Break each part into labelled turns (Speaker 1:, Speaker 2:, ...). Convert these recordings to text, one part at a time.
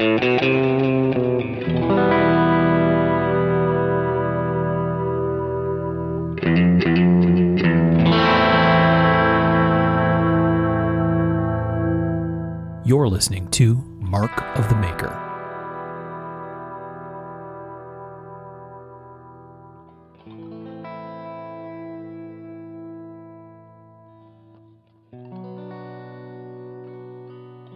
Speaker 1: You're listening to Mark of the Maker.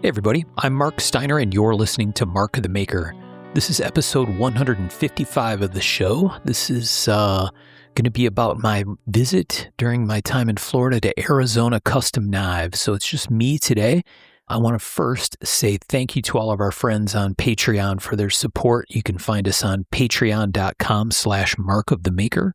Speaker 1: Hey everybody, I'm Mark Steiner and you're listening to Mark of the Maker. This is episode 155 of the show. This is going to be about my visit during my time in Florida to Arizona Custom Knives. So it's just me today. I want to first say thank you to all of our friends on Patreon for their support. You can find us on patreon.com/markofthemaker.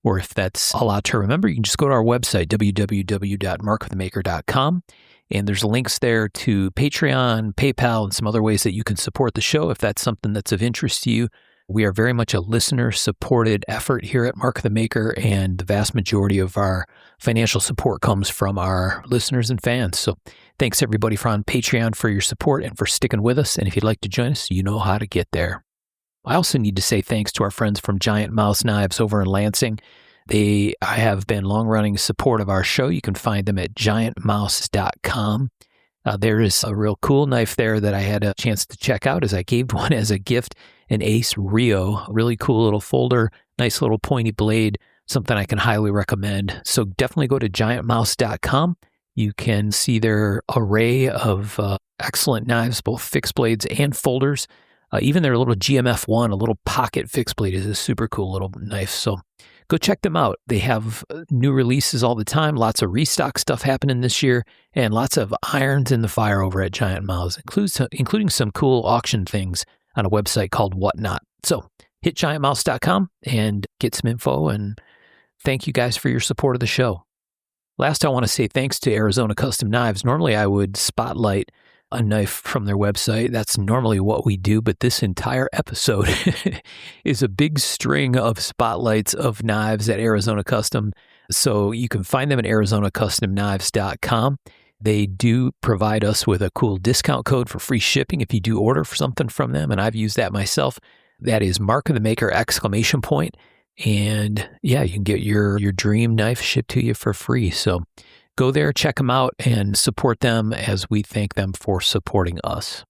Speaker 1: Or if that's a lot to remember, you can just go to our website, www.markofthemaker.com. And there's links there to Patreon, PayPal, and some other ways that you can support the show if that's something that's of interest to you. We are very much a listener-supported effort here at Mark of the Maker, and the vast majority of our financial support comes from our listeners and fans. So thanks everybody on Patreon for your support and for sticking with us. And if you'd like to join us, you know how to get there. I also need to say thanks to our friends from Giant Mouse Knives over in Lansing. They have been long-running support of our show. You can find them at giantmouse.com. There is a real cool knife there that I had a chance to check out as I gave one as a gift, an Ace Rio. Really cool little folder, nice little pointy blade, something I can highly recommend. So definitely go to giantmouse.com. You can see their array of excellent knives, both fixed blades and folders. Even their little GMF1, a little pocket fixed blade, is a super cool little knife. So go check them out. They have new releases all the time, lots of restock stuff happening this year, and lots of irons in the fire over at Giant Mouse, including some cool auction things on a website called Whatnot. So hit giantmouse.com and get some info, and thank you guys for your support of the show. Last, I want to say thanks to Arizona Custom Knives. Normally, I would spotlight a knife from their website. That's normally what we do, but this entire episode is a big string of spotlights of knives at Arizona Custom. So you can find them at arizonacustomknives.com. They do provide us with a cool discount code for free shipping if you do order for something from them, and I've used that myself. That is Mark of the Maker ! And yeah, you can get your dream knife shipped to you for free. So go there, check them out, and support them as we thank them for supporting us.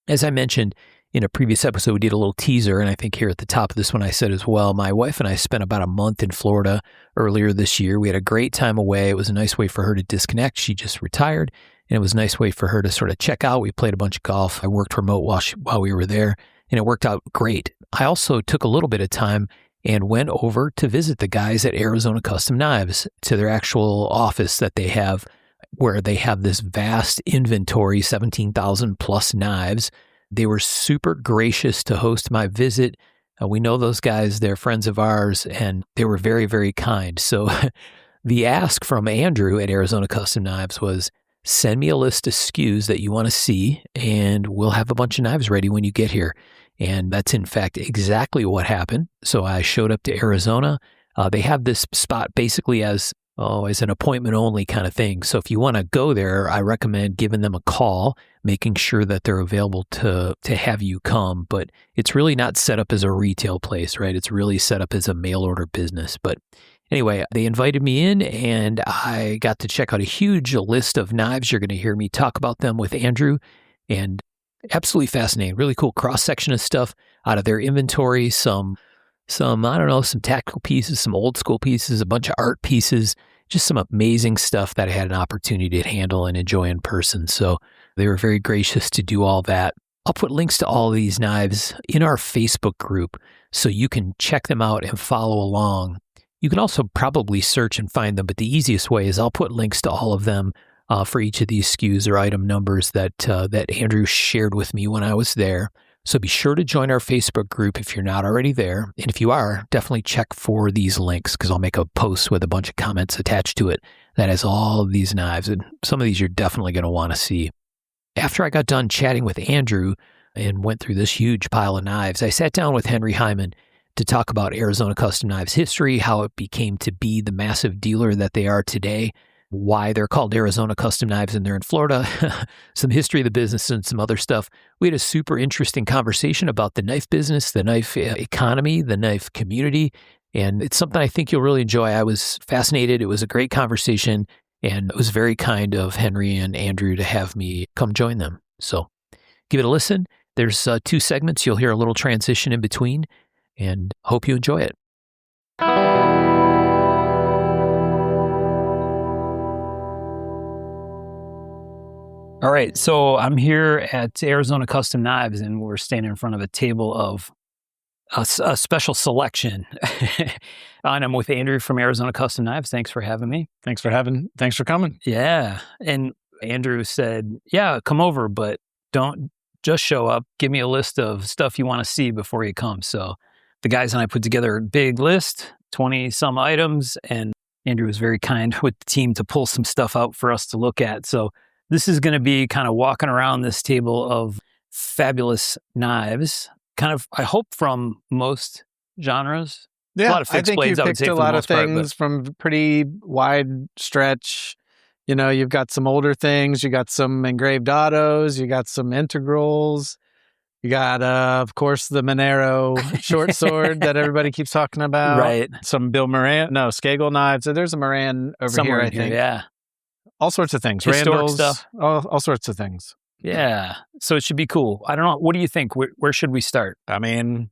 Speaker 1: As I mentioned in a previous episode, we did a little teaser, and I think here at the top of this one I said as well, my wife and I spent about a month in Florida earlier this year. We had a great time away. It was a nice way for her to disconnect. She just retired, and it was a nice way for her to sort of check out. We played a bunch of golf. I worked remote while we were there, and it worked out great. I also took a little bit of time and went over to visit the guys at Arizona Custom Knives, to their actual office that they have, where they have this vast inventory, 17,000 plus knives. They were super gracious to host my visit. We know those guys, they're friends of ours, and they were very, very kind. So the ask from Andrew at Arizona Custom Knives was, send me a list of SKUs that you want to see, and we'll have a bunch of knives ready when you get here. And that's, in fact, exactly what happened. So I showed up to Arizona. They have this spot basically as an appointment-only kind of thing. So if you want to go there, I recommend giving them a call, making sure that they're available to have you come. But it's really not set up as a retail place, right? It's really set up as a mail-order business. But anyway, they invited me in, and I got to check out a huge list of knives. You're going to hear me talk about them with Andrew, and absolutely fascinating. Really cool cross-section of stuff out of their inventory. Some tactical pieces, some old school pieces, a bunch of art pieces, just some amazing stuff that I had an opportunity to handle and enjoy in person. So they were very gracious to do all that. I'll put links to all of these knives in our Facebook group so you can check them out and follow along. You can also probably search and find them, but the easiest way is I'll put links to all of them for each of these SKUs or item numbers that Andrew shared with me when I was there. So be sure to join our Facebook group if you're not already there. And if you are, definitely check for these links, because I'll make a post with a bunch of comments attached to it that has all of these knives. And some of these you're definitely going to want to see. After I got done chatting with Andrew and went through this huge pile of knives, I sat down with Henry Hyman to talk about Arizona Custom Knives history, how it became to be the massive dealer that they are today. why they're called Arizona Custom Knives and they're in Florida, some history of the business and some other stuff. We had a super interesting conversation about the knife business, the knife economy, the knife community, and it's something I think you'll really enjoy. I was fascinated. It was a great conversation, and it was very kind of Henry and Andrew to have me come join them. So give it a listen. There's 2 segments. You'll hear a little transition in between, and hope you enjoy it. All right, so I'm here at Arizona Custom Knives, and we're standing in front of a table of a special selection. And I'm with Andrew from Arizona Custom Knives. Thanks for having me.
Speaker 2: Thanks for coming.
Speaker 1: Yeah, and Andrew said, yeah, come over, but don't just show up. Give me a list of stuff you want to see before you come. So the guys and I put together a big list, 20-some items, and Andrew was very kind with the team to pull some stuff out for us to look at. So this is going to be kind of walking around this table of fabulous knives, kind of, I hope, from most genres.
Speaker 2: Yeah,
Speaker 1: a lot of fixed blades,
Speaker 2: I think you picked a lot of things from pretty wide stretch. You know, you've got some older things, you got some engraved autos, you got some integrals, you got, of course, the Monero short sword that everybody keeps talking about.
Speaker 1: Right.
Speaker 2: Some Bill Moran, Skagel knives. So there's a Moran over
Speaker 1: Somewhere
Speaker 2: here, I think.
Speaker 1: Yeah.
Speaker 2: All sorts of things.
Speaker 1: Historic
Speaker 2: Randall's
Speaker 1: stuff.
Speaker 2: All sorts of things.
Speaker 1: Yeah. So it should be cool. I don't know. What do you think? Where should we start?
Speaker 2: I mean,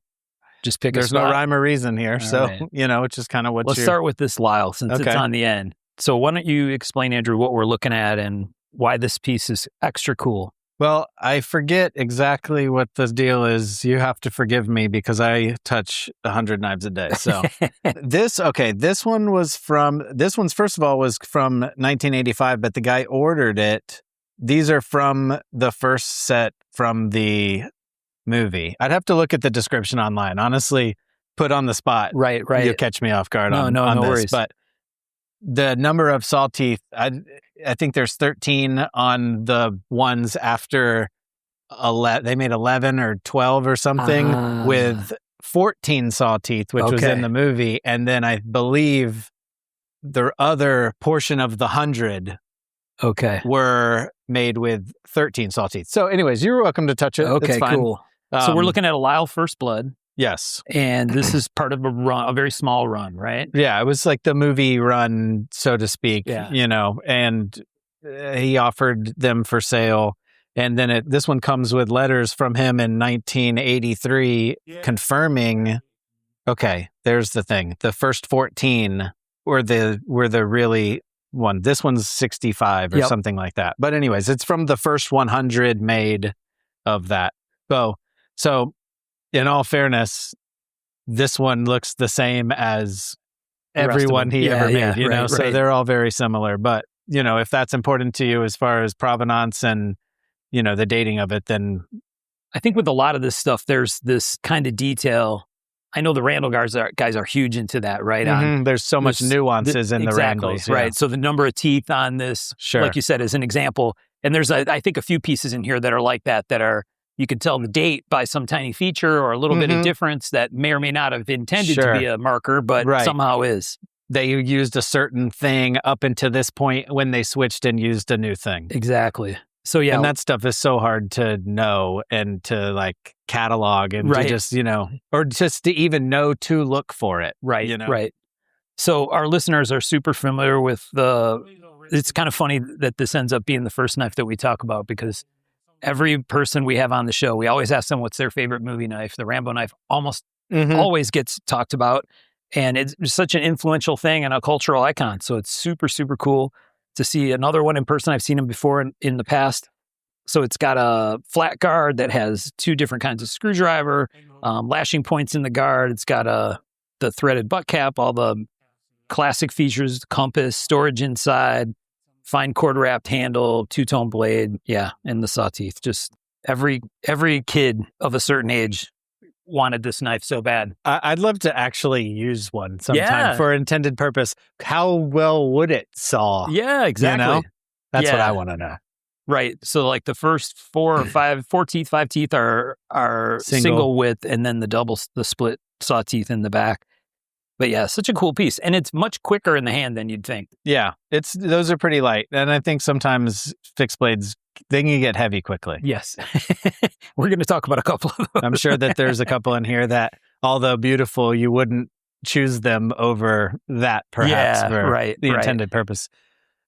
Speaker 1: just pick
Speaker 2: there's
Speaker 1: a spot.
Speaker 2: no rhyme or reason here.
Speaker 1: All
Speaker 2: so,
Speaker 1: right.
Speaker 2: it's just kind of what
Speaker 1: Let's start with this Lyle since it's on the end. So why don't you explain, Andrew, what we're looking at and why this piece is extra cool?
Speaker 2: Well, I forget exactly what the deal is. You have to forgive me because I touch 100 knives a day. So this one's first of all was from 1985, but the guy ordered it. These are from the first set from the movie. I'd have to look at the description online. Honestly, put on the spot.
Speaker 1: Right.
Speaker 2: You'll catch me off guard on
Speaker 1: no
Speaker 2: this.
Speaker 1: Worries.
Speaker 2: But the number of saw teeth, I think there's 13 on the ones after they made 11 or 12 or something with 14 saw teeth, which was in the movie. And then I believe the other portion of the 100 were made with 13 saw teeth. So anyways, you're welcome to touch it.
Speaker 1: Okay,
Speaker 2: it's fine.
Speaker 1: Cool. So we're looking at a Lyle First Blood.
Speaker 2: Yes.
Speaker 1: And this is part of a very small run, right?
Speaker 2: Yeah, it was like the movie run, so to speak, and he offered them for sale. And then this one comes with letters from him in 1983 confirming, there's the thing. The first 14 were the really one. This one's 65 or something like that. But anyways, it's from the first 100 made of that. So in all fairness, this one looks the same as everyone he ever made, you know, so they're all very similar. But, if that's important to you as far as provenance and, the dating of it, then
Speaker 1: I think with a lot of this stuff, there's this kind of detail. I know the Randall guys are huge into that, right?
Speaker 2: Mm-hmm. There's so much nuances in the Randalls.
Speaker 1: Right. So the number of teeth on this, like you said, is an example. And there's, I think, a few pieces in here that are like that are, you can tell the date by some tiny feature or a little bit of difference that may or may not have intended to be a marker, but somehow is.
Speaker 2: They used a certain thing up until this point when they switched and used a new thing.
Speaker 1: Exactly. So, yeah.
Speaker 2: And that stuff is so hard to know and to like catalog and to just, or just to even know to look for it.
Speaker 1: Right. Right. So our listeners are super familiar with it's kind of funny that this ends up being the first knife that we talk about because every person we have on the show, we always ask them what's their favorite movie knife. The Rambo knife almost always gets talked about. And it's such an influential thing and a cultural icon. So it's super, super cool to see another one in person. I've seen them before in the past. So it's got a flat guard that has 2 different kinds of screwdriver, lashing points in the guard. It's got the threaded butt cap, all the classic features, compass, storage inside, fine cord wrapped handle, 2-tone blade. Yeah. And the saw teeth. Just every kid of a certain age wanted this knife so bad.
Speaker 2: I'd love to actually use one sometime for intended purpose. How well would it saw?
Speaker 1: Yeah, exactly.
Speaker 2: That's what I want to know.
Speaker 1: Right. So like the first 4 teeth, 5 teeth are single width, and then the split saw teeth in the back.
Speaker 3: But yeah, such a cool piece. And it's much quicker in the hand than you'd think.
Speaker 2: Yeah, those are pretty light. And I think sometimes fixed blades, they can get heavy quickly.
Speaker 3: Yes. We're going to talk about a couple of those.
Speaker 2: I'm sure that there's a couple in here that, although beautiful, you wouldn't choose them over that perhaps for the intended purpose.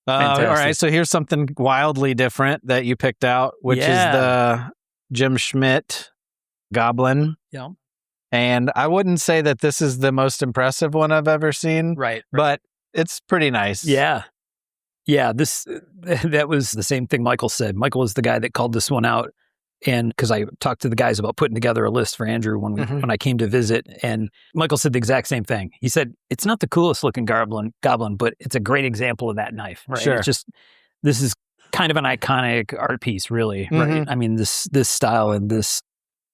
Speaker 2: All right, so here's something wildly different that you picked out, which is the Jim Schmidt Goblin.
Speaker 3: Yeah.
Speaker 2: And I wouldn't say that this is the most impressive one I've ever seen.
Speaker 3: Right.
Speaker 2: But it's pretty nice.
Speaker 3: Yeah. Yeah. That was the same thing Michael said. Michael is the guy that called this one out. And because I talked to the guys about putting together a list for Andrew when I came to visit, and Michael said the exact same thing. He said, it's not the coolest looking goblin, but it's a great example of that knife. Right.
Speaker 2: Sure.
Speaker 3: It's just, this is kind of an iconic art piece, really. Right. I mean, this style and this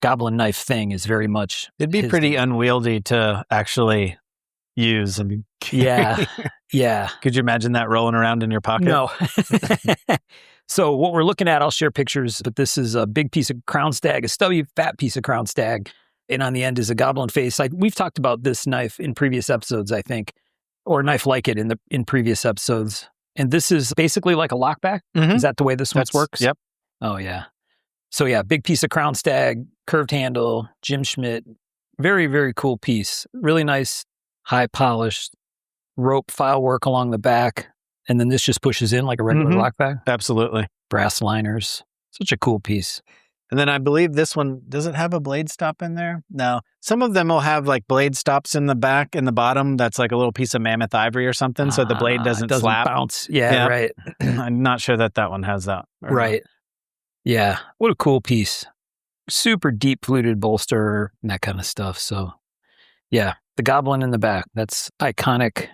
Speaker 3: goblin knife thing is very much.
Speaker 2: It'd be pretty unwieldy to actually use. I mean,
Speaker 3: yeah. Yeah.
Speaker 2: Could you imagine that rolling around in your pocket?
Speaker 3: No. So what we're looking at, I'll share pictures, but this is a big piece of crown stag, a stubby, fat piece of crown stag. And on the end is a goblin face. We've talked about this knife in previous episodes, I think, or a knife like it in previous episodes. And this is basically like a lockback. Is that the way this one works?
Speaker 2: Yep.
Speaker 3: Oh, yeah. So yeah, big piece of crown stag, curved handle, Jim Schmidt. Very, very cool piece. Really nice, high polished rope file work along the back. And then this just pushes in like a regular lockback.
Speaker 2: Absolutely.
Speaker 3: Brass liners. Such a cool piece.
Speaker 2: And then I believe this one, does it have a blade stop in there? No. Some of them will have like blade stops in the back and the bottom. That's like a little piece of mammoth ivory or something. So the blade doesn't slap.
Speaker 3: Bounce. Yeah, right.
Speaker 2: I'm not sure that one has that.
Speaker 3: Right. Yeah. What a cool piece. Super deep fluted bolster and that kind of stuff. So yeah, the goblin in the back. That's iconic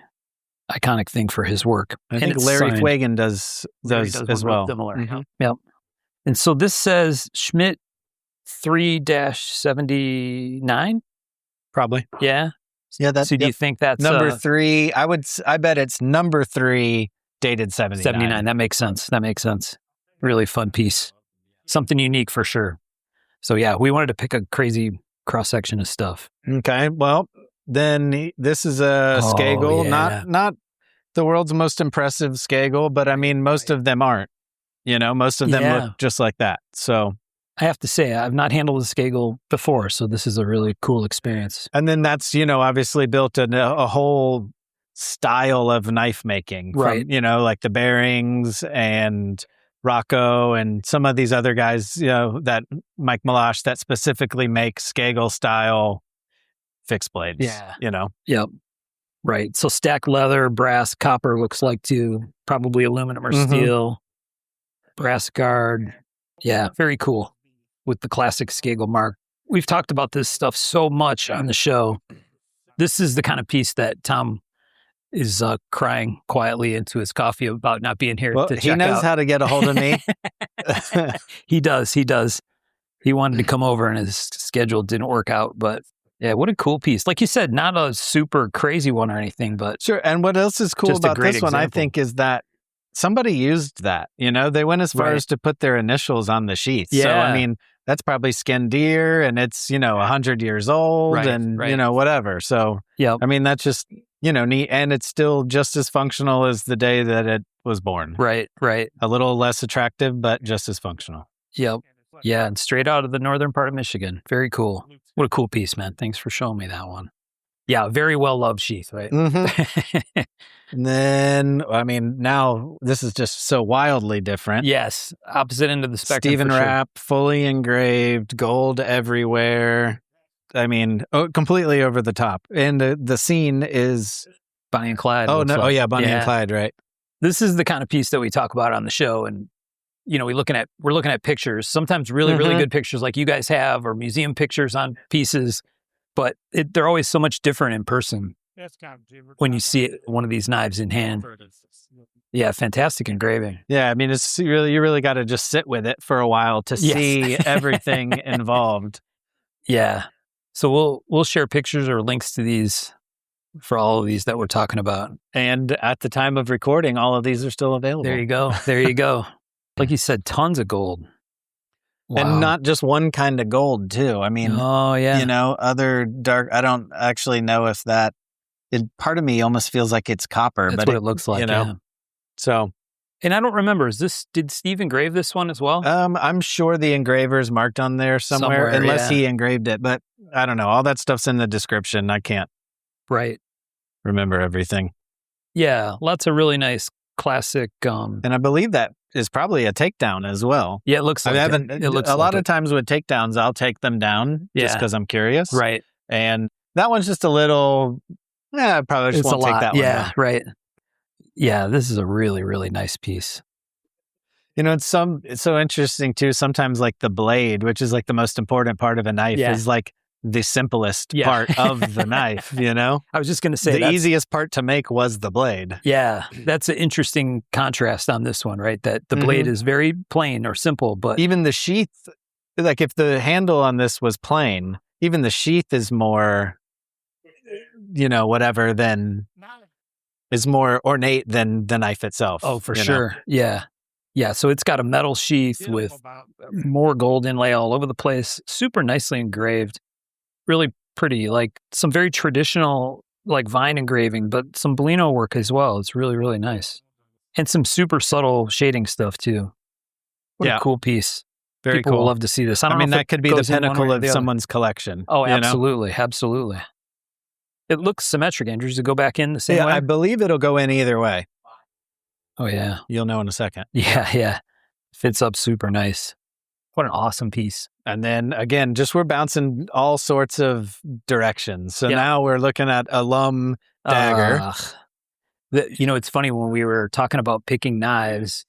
Speaker 3: thing for his work.
Speaker 2: I think Larry Thwagen does as well.
Speaker 3: Similar. Yep. And so this says Schmidt 3-79?
Speaker 2: Probably.
Speaker 3: Yeah.
Speaker 2: Yeah.
Speaker 3: So do you think that's
Speaker 2: number 3? I bet it's number 3 dated 79.
Speaker 3: 79. That makes sense. Really fun piece. Something unique for sure. So yeah, we wanted to pick a crazy cross section of stuff.
Speaker 2: Okay. Well, then this is a Skagel, not the world's most impressive Skagel, but I mean, most of them aren't. Most of them look just like that. So
Speaker 3: I have to say, I've not handled a Skagel before, so this is a really cool experience.
Speaker 2: And then that's, obviously built a whole style of knife making,
Speaker 3: right?
Speaker 2: Like the Bearings and Rocco and some of these other guys, that Mike Malash that specifically make Skagel style fixed blades.
Speaker 3: Yeah.
Speaker 2: Yep.
Speaker 3: Right. So stacked leather, brass, copper looks like too, probably aluminum or steel, brass guard. Yeah. Very cool with the classic Skagel mark. We've talked about this stuff so much on the show. This is the kind of piece that Tom is crying quietly into his coffee about not being here to check out.
Speaker 2: He knows how to get a hold of me.
Speaker 3: He does. He wanted to come over and his schedule didn't work out, but yeah, what a cool piece. Like you said, not a super crazy one or anything, but
Speaker 2: sure. And what else is cool about this one, I think, is that somebody used that. They went as far as to put their initials on the sheath.
Speaker 3: Yeah.
Speaker 2: So, I mean, that's probably skinned deer and it's, 100 years old and, whatever. So,
Speaker 3: yeah,
Speaker 2: I mean, that's just, neat. And it's still just as functional as the day that it was born.
Speaker 3: Right.
Speaker 2: A little less attractive, but just as functional.
Speaker 3: Yep. Yeah, and straight out of the northern part of Michigan. Very cool. What a cool piece, man. Thanks for showing me that one. Yeah, very well-loved sheath, right?
Speaker 2: And then, I mean, now this is just so wildly different.
Speaker 3: Yes, opposite end of the spectrum.
Speaker 2: Stephen Rapp, fully engraved, gold everywhere. I mean, completely over the top. And the scene is
Speaker 3: Bonnie and Clyde.
Speaker 2: Oh, no. Like. Oh, yeah, Bonnie and Clyde, right.
Speaker 3: This is the kind of piece that we talk about on the show. And we're looking at pictures, sometimes really, really good pictures like you guys have, or museum pictures on pieces, but they're always so much different in person when you see one of these knives in hand. Yeah, fantastic engraving.
Speaker 2: Yeah, I mean, you really got to just sit with it for a while to see everything involved.
Speaker 3: Yeah. So we'll share pictures or links to these for all of these that we're talking about.
Speaker 2: And at the time of recording, all of these are still available.
Speaker 3: There you go. Like you said, tons of gold. Wow.
Speaker 2: And not just one kind of gold, too. I mean,
Speaker 3: other
Speaker 2: other dark, I don't actually know if that part of me almost feels like it's copper.
Speaker 3: That's
Speaker 2: but
Speaker 3: what it looks like, yeah.
Speaker 2: So,
Speaker 3: and I don't remember, did Steve engrave this one as well?
Speaker 2: I'm sure the engraver's marked on there somewhere unless he engraved it. But I don't know. All that stuff's in the description. I can't remember everything.
Speaker 3: Yeah, lots of really nice classic.
Speaker 2: And I believe that is probably a takedown as well.
Speaker 3: Yeah, it looks like
Speaker 2: it looks a lot of times with takedowns, I'll take them down just because I'm curious.
Speaker 3: Right.
Speaker 2: And that one's just a little, I probably just won't take that one.
Speaker 3: Yeah, right. Yeah, this is a really, really nice piece.
Speaker 2: It's so interesting too. Sometimes like the blade, which is like the most important part of a knife, is like the simplest part of the knife, I
Speaker 3: was just going to say
Speaker 2: the easiest part to make was the blade.
Speaker 3: Yeah, that's an interesting contrast on this one, right? That the blade is very plain or simple, but
Speaker 2: even the sheath, like if the handle on this was plain, even the sheath is more, whatever, is more ornate than the knife itself.
Speaker 3: Oh, for sure. Yeah. Yeah, so it's got a metal sheath with more gold inlay all over the place, super nicely engraved. Really pretty, like some very traditional like vine engraving, but some Bellino work as well. It's really, really nice. And some super subtle shading stuff too. What a cool piece.
Speaker 2: Very
Speaker 3: People
Speaker 2: cool.
Speaker 3: will love to see this. I mean,
Speaker 2: that could be the pinnacle of someone's collection.
Speaker 3: Oh, absolutely. Absolutely. It looks symmetric, Andrew. Does it go back in the same way?
Speaker 2: I believe it'll go in either way.
Speaker 3: Oh, yeah.
Speaker 2: You'll know in a second.
Speaker 3: Yeah. Fits up super nice. What an awesome piece.
Speaker 2: And then again, we're bouncing all sorts of directions. So now we're looking at a Lum dagger.
Speaker 3: It's funny when we were talking about picking knives,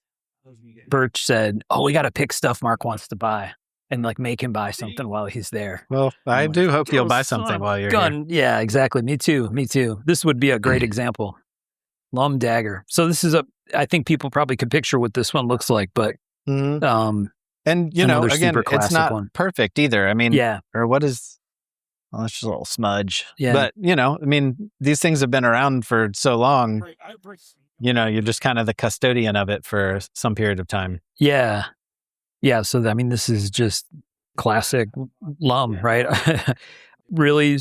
Speaker 3: Birch said, we got to pick stuff Mark wants to buy and like make him buy something while he's there.
Speaker 2: Well, I do hope you'll buy something while you're here.
Speaker 3: Yeah, exactly. Me too. This would be a great example. Lum dagger. So this is I think people probably could picture what this one looks like, but
Speaker 2: and again, it's not perfect either. I mean, or what is? Well, it's just a little smudge. Yeah. But these things have been around for so long. You're just kind of the custodian of it for some period of time.
Speaker 3: Yeah. So this is just classic Lum, right? Really,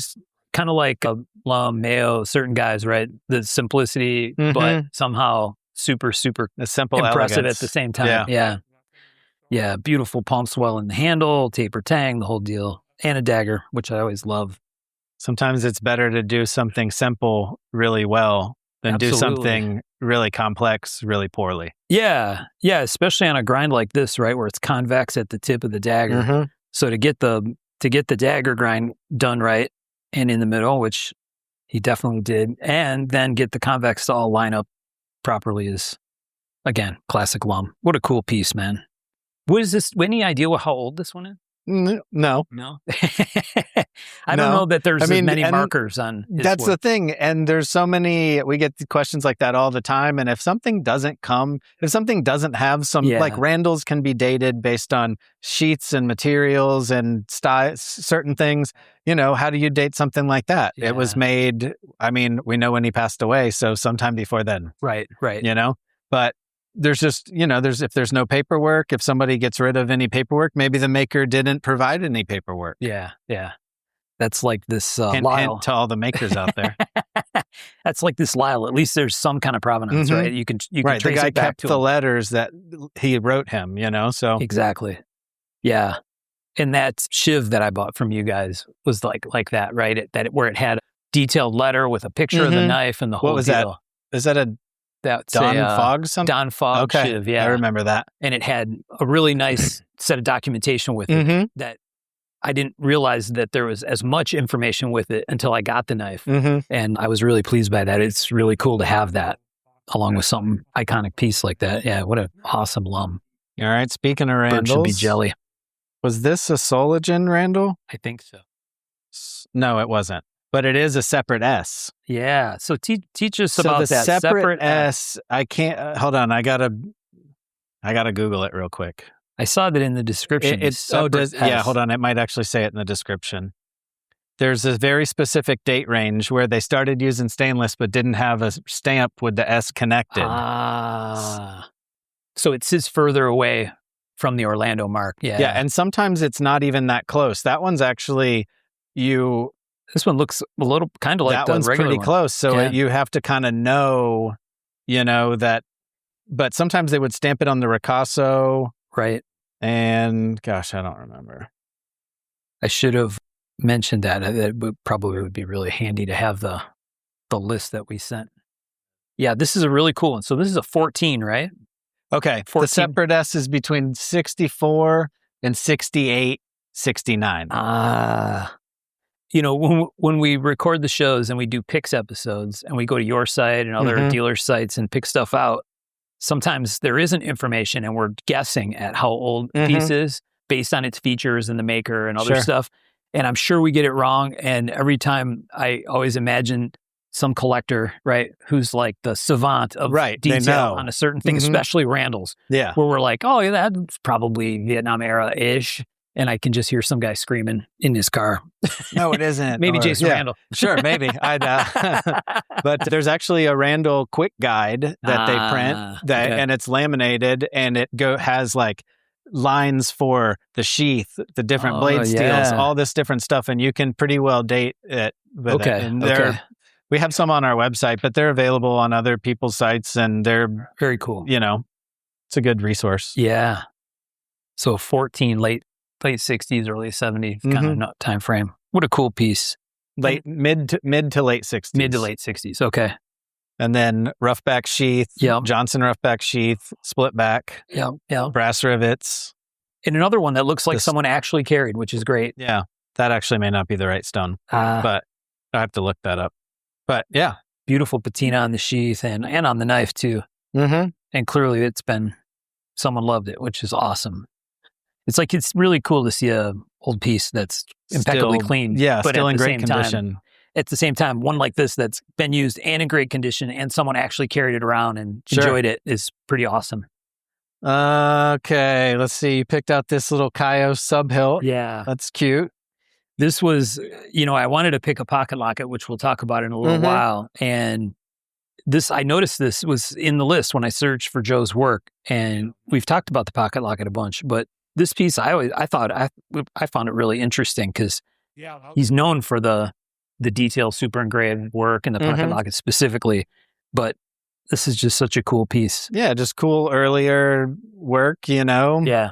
Speaker 3: kind of like a Lum, Mayo, certain guys, right? The simplicity, but somehow super, super
Speaker 2: simple,
Speaker 3: impressive
Speaker 2: elegance
Speaker 3: at the same time. Yeah, beautiful palm swell in the handle, taper tang, the whole deal. And a dagger, which I always love.
Speaker 2: Sometimes it's better to do something simple really well than do something really complex really poorly.
Speaker 3: Yeah, especially on a grind like this, right, where it's convex at the tip of the dagger. So to get the dagger grind done right and in the middle, which he definitely did, and then get the convex to all line up properly is, again, classic Lum. What a cool piece, man. What is this? Any idea how old this one is?
Speaker 2: No.
Speaker 3: I don't know that there's as many markers on his
Speaker 2: That's
Speaker 3: work.
Speaker 2: the thing. And there's so many, we get questions like that all the time. And if something doesn't have some, like Randall's can be dated based on sheets and materials and certain things, how do you date something like that? It was made, we know when he passed away. So sometime before then.
Speaker 3: Right.
Speaker 2: But there's just, if there's no paperwork, if somebody gets rid of any paperwork, maybe the maker didn't provide any paperwork.
Speaker 3: Yeah. That's like this
Speaker 2: hint
Speaker 3: Lyle.
Speaker 2: To all the makers out there.
Speaker 3: That's like this Lyle. At least there's some kind of provenance, right? You can trace
Speaker 2: the guy
Speaker 3: it back
Speaker 2: kept
Speaker 3: to
Speaker 2: the
Speaker 3: him.
Speaker 2: letters that he wrote him, so.
Speaker 3: Exactly. Yeah. And that shiv that I bought from you guys was like that, right? Where it had a detailed letter with a picture of the knife and the whole
Speaker 2: deal.
Speaker 3: That?
Speaker 2: Is that a Don Fogg something?
Speaker 3: Don Fogg shiv, yeah.
Speaker 2: I remember that.
Speaker 3: And it had a really nice set of documentation with it that I didn't realize that there was as much information with it until I got the knife. And I was really pleased by that. It's really cool to have that along with some iconic piece like that. Yeah, what an awesome Lum.
Speaker 2: All right, speaking of Randalls.
Speaker 3: Birch should be jelly.
Speaker 2: Was this a Soligen Randall?
Speaker 3: I think so.
Speaker 2: No, it wasn't. But it is a separate S.
Speaker 3: Yeah. So teach us about that.
Speaker 2: Separate S. I can't. Hold on. I gotta Google it real quick.
Speaker 3: I saw that in the description.
Speaker 2: Hold on. It might actually say it in the description. There's a very specific date range where they started using stainless but didn't have a stamp with the S connected.
Speaker 3: So it says further away from the Orlando mark. Yeah.
Speaker 2: Yeah. And sometimes it's not even that close. That one's actually
Speaker 3: This one looks a little kind of like
Speaker 2: that
Speaker 3: the
Speaker 2: one's
Speaker 3: regular
Speaker 2: pretty
Speaker 3: one.
Speaker 2: close. So
Speaker 3: Yeah.
Speaker 2: you have to kind of know, that. But sometimes they would stamp it on the Ricasso,
Speaker 3: Right.
Speaker 2: and gosh, I don't remember.
Speaker 3: I should have mentioned that. It would be really handy to have the list that we sent. Yeah, this is a really cool one. So this is a 14, right?
Speaker 2: Okay,
Speaker 3: 14.
Speaker 2: the separate S is between 64 and 68, 69.
Speaker 3: When we record the shows and we do picks episodes and we go to your site and other dealer sites and pick stuff out, sometimes there isn't information and we're guessing at how old a piece is based on its features and the maker and other stuff. And I'm sure we get it wrong. And every time I always imagine some collector, right, who's like the savant of detail on a certain thing, especially Randall's,
Speaker 2: Yeah.
Speaker 3: where we're like, oh, yeah, that's probably Vietnam era-ish. And I can just hear some guy screaming in his car.
Speaker 2: No, it isn't.
Speaker 3: Maybe Jason Randall.
Speaker 2: Sure, maybe. But there's actually a Randall quick guide that they print and it's laminated, and it has like lines for the sheath, the different blade steels, all this different stuff, and you can pretty well date it. And we have some on our website, but they're available on other people's sites, and they're
Speaker 3: very cool.
Speaker 2: It's a good resource.
Speaker 3: Yeah. So 14 late 60s, early 70s kind of time frame. What a cool piece.
Speaker 2: Mid to late 60s.
Speaker 3: Mid to late 60s. Okay.
Speaker 2: And then roughback sheath, Johnson roughback sheath, split back, brass rivets.
Speaker 3: And another one that looks like someone actually carried, which is great.
Speaker 2: Yeah. That actually may not be the right stone, but I have to look that up. But yeah.
Speaker 3: Beautiful patina on the sheath and on the knife too. And clearly someone loved it, which is awesome. It's really cool to see a old piece that's impeccably clean.
Speaker 2: Yeah,
Speaker 3: but
Speaker 2: still in great
Speaker 3: condition.
Speaker 2: Time,
Speaker 3: at the same time, one like this that's been used and in great condition and someone actually carried it around and enjoyed it is pretty awesome.
Speaker 2: Okay, let's see. You picked out this little Kayo sub-hilt.
Speaker 3: Yeah.
Speaker 2: That's cute.
Speaker 3: This was, I wanted to pick a pocket locket, which we'll talk about in a little while. And I noticed this was in the list when I searched for Joe's work. And we've talked about the pocket locket a bunch, but this piece, I found it really interesting because he's known for the detailed super engraved work and the pocket locket specifically, but this is just such a cool piece.
Speaker 2: Yeah, just cool earlier work,
Speaker 3: Yeah.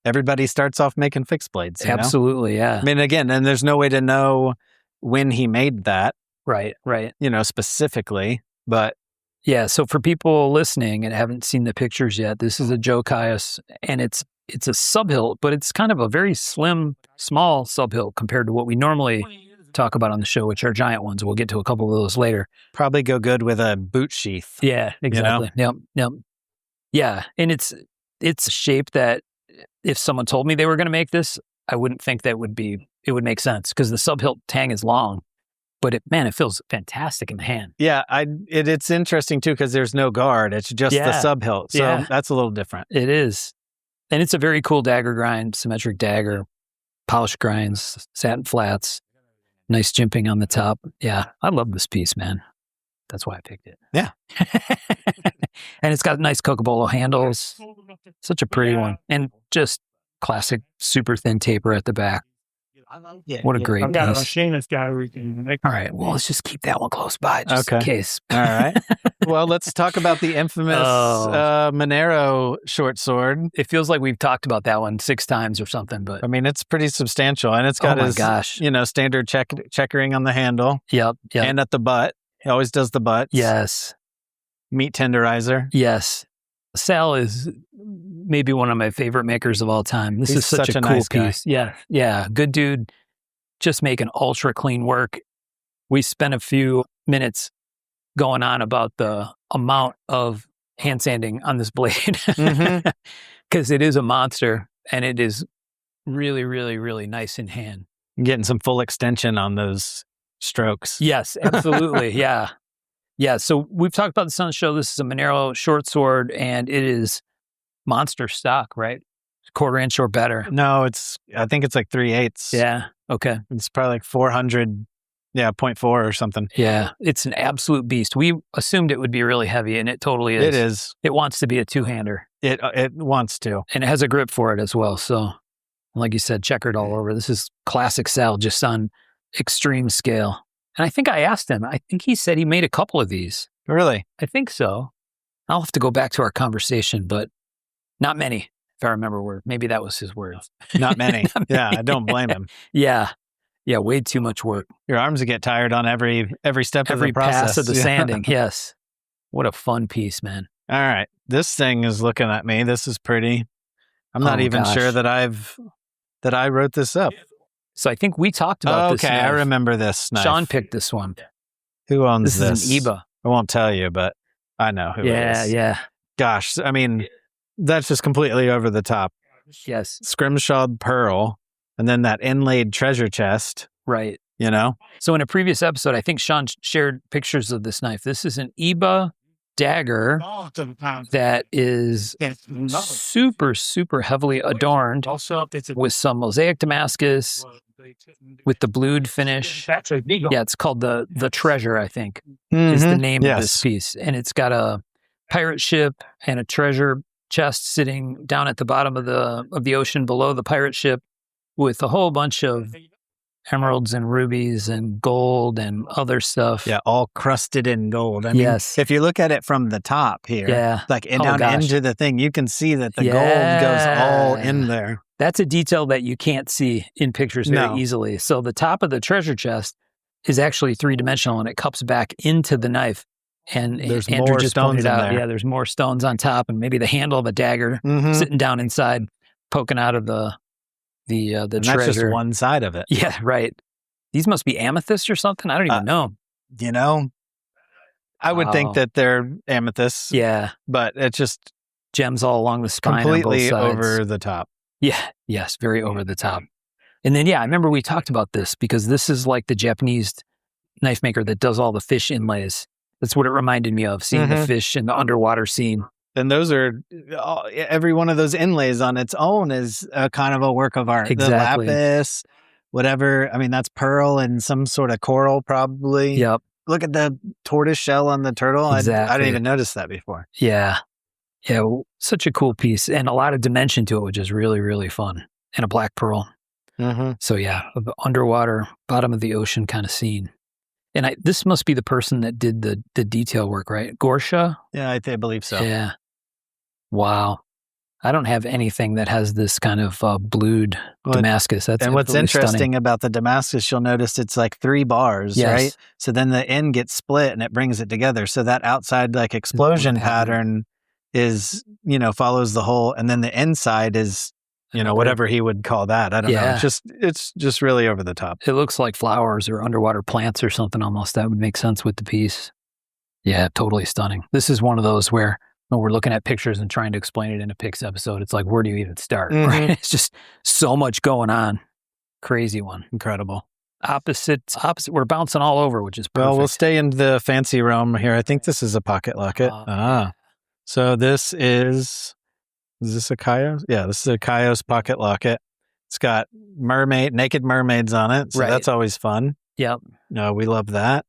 Speaker 2: Everybody starts off making fixed blades.
Speaker 3: Absolutely, yeah.
Speaker 2: I mean, again, and there's no way to know when he made that.
Speaker 3: Right.
Speaker 2: Specifically, but.
Speaker 3: Yeah, so for people listening and haven't seen the pictures yet, this is a Joe Caius, and it's a sub-hilt, but it's kind of a very slim, small sub-hilt compared to what we normally talk about on the show, which are giant ones. We'll get to a couple of those later.
Speaker 2: Probably go good with a boot sheath.
Speaker 3: Yeah, exactly. Yep. Yeah, and it's a shape that if someone told me they were going to make this, I wouldn't think it would make sense because the sub-hilt tang is long, but it feels fantastic in the hand. Yeah,
Speaker 2: it's interesting too because there's no guard. It's just the sub-hilt, so that's a little different.
Speaker 3: It is. And it's a very cool dagger grind, symmetric dagger, polished grinds, satin flats, nice jimping on the top. Yeah, I love this piece, man. That's why I picked it.
Speaker 2: Yeah.
Speaker 3: And it's got nice Cocobolo handles. Such a pretty one. And just classic super thin taper at the back. What a great
Speaker 4: I've got a
Speaker 3: piece.
Speaker 4: machinist guy we can make.
Speaker 3: All right, well, let's just keep that one close by just in case.
Speaker 2: All right. Well, let's talk about the infamous Monero short sword.
Speaker 3: It feels like we've talked about that one 6 times or something, but
Speaker 2: I mean, it's pretty substantial, and it's got standard checkering on the handle.
Speaker 3: Yep.
Speaker 2: And at the butt. He always does the butts.
Speaker 3: Yes.
Speaker 2: Meat tenderizer.
Speaker 3: Yes. Sal is maybe one of my favorite makers of all time. This is such a cool
Speaker 2: nice
Speaker 3: piece.
Speaker 2: Guy.
Speaker 3: Yeah. Good dude. Just making ultra clean work. We spent a few minutes going on about the amount of hand sanding on this blade because it is a monster and it is really, really, really nice in hand.
Speaker 2: Getting some full extension on those strokes.
Speaker 3: Yes, absolutely. Yeah. So we've talked about this on the show. This is a Monero short sword and it is monster stock, right? 1/4 inch or better.
Speaker 2: No, I think it's like 3/8.
Speaker 3: Yeah. Okay.
Speaker 2: It's probably like 400. Yeah, 0.4 or something.
Speaker 3: Yeah, it's an absolute beast. We assumed it would be really heavy, and it totally is.
Speaker 2: It is.
Speaker 3: It wants to be a 2-hander.
Speaker 2: It wants to.
Speaker 3: And it has a grip for it as well. So, like you said, checkered all over. This is classic Sal, just on extreme scale. And I think I asked him, I think he said he made a couple of these.
Speaker 2: Really?
Speaker 3: I think so. I'll have to go back to our conversation, but not many, if I remember word. Maybe that was his words.
Speaker 2: Not many. Yeah, I don't blame him.
Speaker 3: Yeah. Yeah, way too much work.
Speaker 2: Your arms get tired on every step of the
Speaker 3: Every
Speaker 2: process.
Speaker 3: pass of the sanding, yes. What a fun piece, man.
Speaker 2: All right. This thing is looking at me. This is pretty. I'm not even sure that I wrote this up.
Speaker 3: So I think we talked about this.
Speaker 2: Okay,
Speaker 3: knife.
Speaker 2: I remember this knife.
Speaker 3: Sean picked this one.
Speaker 2: Who owns this?
Speaker 3: This is an Iba.
Speaker 2: I won't tell you, but I know who it is.
Speaker 3: Yeah.
Speaker 2: Gosh, I mean, that's just completely over the top.
Speaker 3: Yes.
Speaker 2: Scrimshawed pearl, and then that inlaid treasure chest.
Speaker 3: Right.
Speaker 2: You know?
Speaker 3: So in a previous episode, I think Sean shared pictures of this knife. This is an Iba dagger that is super, super heavily adorned with some mosaic Damascus, with the blued finish. Yeah, it's called the Treasure, I think, is the name of this piece. And it's got a pirate ship and a treasure chest sitting down at the bottom of the ocean below the pirate ship with a whole bunch of emeralds and rubies and gold and other stuff.
Speaker 2: Yeah, all crusted in gold. I mean, if you look at it from the top here, like down into the thing, you can see that the gold goes all in there.
Speaker 3: That's a detail that you can't see in pictures very easily. So the top of the treasure chest is actually three-dimensional, and it cups back into the knife. And
Speaker 2: there's
Speaker 3: Andrew
Speaker 2: more
Speaker 3: just
Speaker 2: stones
Speaker 3: pointed out,
Speaker 2: in there.
Speaker 3: yeah, there's more stones on top, and maybe the handle of a dagger sitting down inside, poking out of the
Speaker 2: and
Speaker 3: treasure.
Speaker 2: That's just one side of it.
Speaker 3: Yeah, right. These must be amethyst or something. I don't even know.
Speaker 2: You know, I would think that they're amethysts.
Speaker 3: Yeah,
Speaker 2: but it's just
Speaker 3: gems all along the spine,
Speaker 2: completely
Speaker 3: on both sides.
Speaker 2: over the top.
Speaker 3: Yeah, yes, very over the top. And then, I remember we talked about this because this is like the Japanese knife maker that does all the fish inlays. That's what it reminded me of, seeing the fish in the underwater scene.
Speaker 2: And those are, every one of those inlays on its own is a kind of a work of art.
Speaker 3: Exactly.
Speaker 2: The lapis, whatever. I mean, that's pearl and some sort of coral probably.
Speaker 3: Yep.
Speaker 2: Look at the tortoise shell on the turtle.
Speaker 3: Exactly.
Speaker 2: I didn't even notice that before.
Speaker 3: Yeah. Yeah, such a cool piece and a lot of dimension to it, which is really, really fun. And a black pearl. So underwater, bottom of the ocean kind of scene. And this must be the person that did the detail work, right? Gorsha?
Speaker 2: Yeah, I believe so.
Speaker 3: Yeah. Wow. I don't have anything that has this kind of blued Damascus. That's
Speaker 2: and what's interesting
Speaker 3: stunning
Speaker 2: about the Damascus, you'll notice it's like 3 bars, right? So then the end gets split and it brings it together. So that outside like explosion pattern is, follows the whole, and then the inside is, whatever he would call that. I don't know. It's just really over the top.
Speaker 3: It looks like flowers or underwater plants or something almost. That would make sense with the piece. Yeah, totally stunning. This is one of those where when we're looking at pictures and trying to explain it in a Pix episode, it's like, where do you even start? Right? It's just so much going on. Crazy one.
Speaker 2: Incredible.
Speaker 3: Opposite. We're bouncing all over, which is perfect.
Speaker 2: Well, we'll stay in the fancy realm here. I think this is a pocket locket. So this is this a Kaios? Yeah, this is a Kaios pocket locket. It's got naked mermaids on it. So that's always fun.
Speaker 3: Yep.
Speaker 2: No, we love that.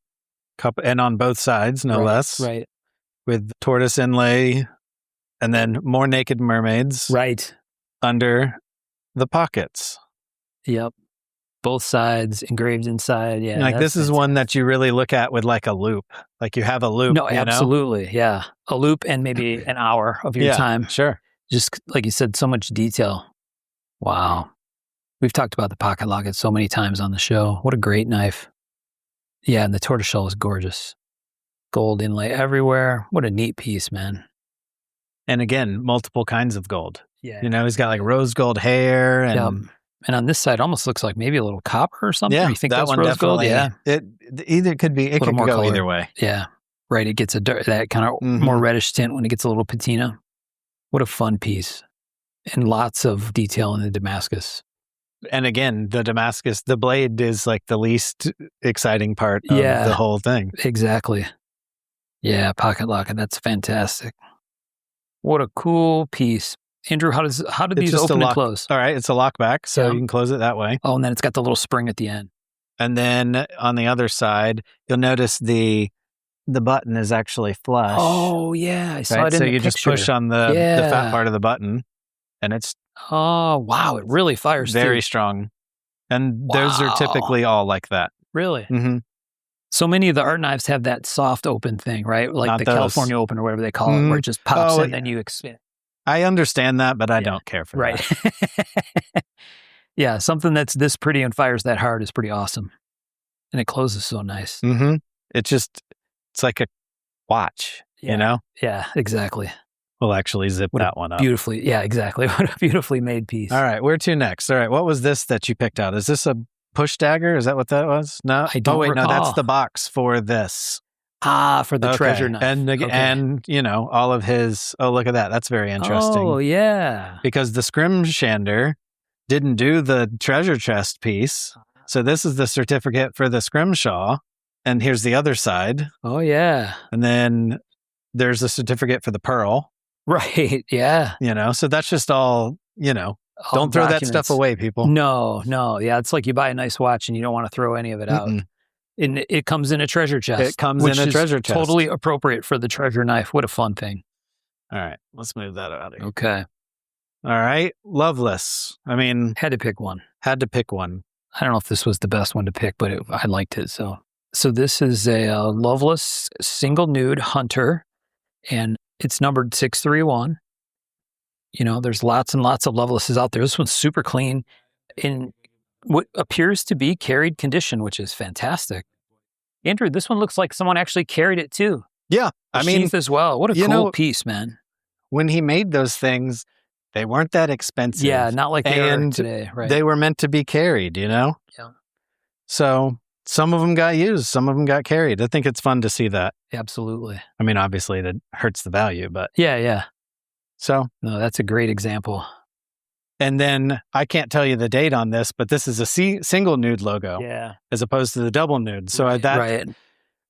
Speaker 2: And on both sides, no less.
Speaker 3: Right.
Speaker 2: With tortoise inlay and then more naked mermaids.
Speaker 3: Right.
Speaker 2: Under the pockets.
Speaker 3: Yep. Both sides engraved inside. Yeah.
Speaker 2: Like this is one that you really look at with like a loop. Like you have a loop.
Speaker 3: No, absolutely. Yeah. A loop and maybe an hour of your time.
Speaker 2: Sure.
Speaker 3: Just like you said, so much detail. Wow. We've talked about the pocket locket so many times on the show. What a great knife. Yeah. And the tortoiseshell is gorgeous. Gold inlay everywhere. What a neat piece, man.
Speaker 2: And again, multiple kinds of gold.
Speaker 3: Yeah.
Speaker 2: He's got like rose gold hair and
Speaker 3: and on this side almost looks like maybe a little copper or something.
Speaker 2: Yeah,
Speaker 3: you think
Speaker 2: that
Speaker 3: that's
Speaker 2: one
Speaker 3: rose
Speaker 2: definitely.
Speaker 3: Gold? Yeah.
Speaker 2: It could be. It could go
Speaker 3: color.
Speaker 2: either way.
Speaker 3: Yeah. Right. It gets that kind of more reddish tint when it gets a little patina. What a fun piece. And lots of detail in the Damascus.
Speaker 2: And again, the Damascus, the blade is like the least exciting part of the whole thing.
Speaker 3: Exactly. Yeah, pocket locket. That's fantastic. What a cool piece. Andrew, how did these open and close?
Speaker 2: All right, it's a lockback, so you can close it that way.
Speaker 3: Oh, and then it's got the little spring at the end.
Speaker 2: And then on the other side, you'll notice the button is actually flush.
Speaker 3: Oh, yeah. I saw it in
Speaker 2: so
Speaker 3: the
Speaker 2: you
Speaker 3: picture.
Speaker 2: just push on the fat part of the button, and it's
Speaker 3: it really fires
Speaker 2: very
Speaker 3: too.
Speaker 2: strong. And those are typically all like that.
Speaker 3: Really?
Speaker 2: Mm-hmm.
Speaker 3: So many of the art knives have that soft open thing, right? Like
Speaker 2: Not
Speaker 3: the
Speaker 2: those.
Speaker 3: California Open or whatever they call it, where it just pops and then you expand.
Speaker 2: I understand that, but I don't care for
Speaker 3: right.
Speaker 2: that.
Speaker 3: Yeah, something that's this pretty and fires that hard is pretty awesome. And it closes so nice.
Speaker 2: Mm-hmm. It's like a watch, you know?
Speaker 3: Yeah, exactly.
Speaker 2: We'll actually zip that one up.
Speaker 3: Beautifully. Yeah, exactly. What a beautifully made piece.
Speaker 2: All right, where to next? All right, what was this that you picked out? Is this a push dagger? Is that what that was? No?
Speaker 3: I don't recall.
Speaker 2: No, that's the box for this.
Speaker 3: For the treasure knife.
Speaker 2: And you know, all of his, look at that. That's very interesting.
Speaker 3: Oh, yeah.
Speaker 2: Because the Scrimshander didn't do the treasure chest piece. So this is the certificate for the Scrimshaw. And here's the other side.
Speaker 3: Oh, yeah.
Speaker 2: And then there's a certificate for the Pearl.
Speaker 3: Right, yeah.
Speaker 2: You know, so that's just all, you know, don't throw that stuff away, people.
Speaker 3: No. Yeah, it's like you buy a nice watch and you don't want to throw any of it out. And it comes in a treasure chest.
Speaker 2: It comes in a treasure chest.
Speaker 3: Totally appropriate for the treasure knife. What a fun thing.
Speaker 2: All right, let's move that out of here.
Speaker 3: Okay.
Speaker 2: All right, Loveless. I mean,
Speaker 3: had to pick one.
Speaker 2: I
Speaker 3: don't know if this was the best one to pick, but I liked it. So this is a Loveless single nude hunter, and it's numbered 631. You know, there's lots and lots of Lovelesses out there. This one's super clean in what appears to be carried condition, which is fantastic. Andrew, this one looks like someone actually carried it too.
Speaker 2: Yeah, I mean,
Speaker 3: as well. What a cool piece, man.
Speaker 2: When he made those things, they weren't that expensive.
Speaker 3: Yeah, not like they are today. Right?
Speaker 2: They were meant to be carried, you know?
Speaker 3: Yeah.
Speaker 2: So some of them got used, some of them got carried. I think it's fun to see that.
Speaker 3: Absolutely.
Speaker 2: I mean, obviously that hurts the value, but.
Speaker 3: Yeah.
Speaker 2: So.
Speaker 3: No, that's a great example.
Speaker 2: And then I can't tell you the date on this, but this is a single nude logo.
Speaker 3: Yeah.
Speaker 2: As opposed to the double nude. So
Speaker 3: right.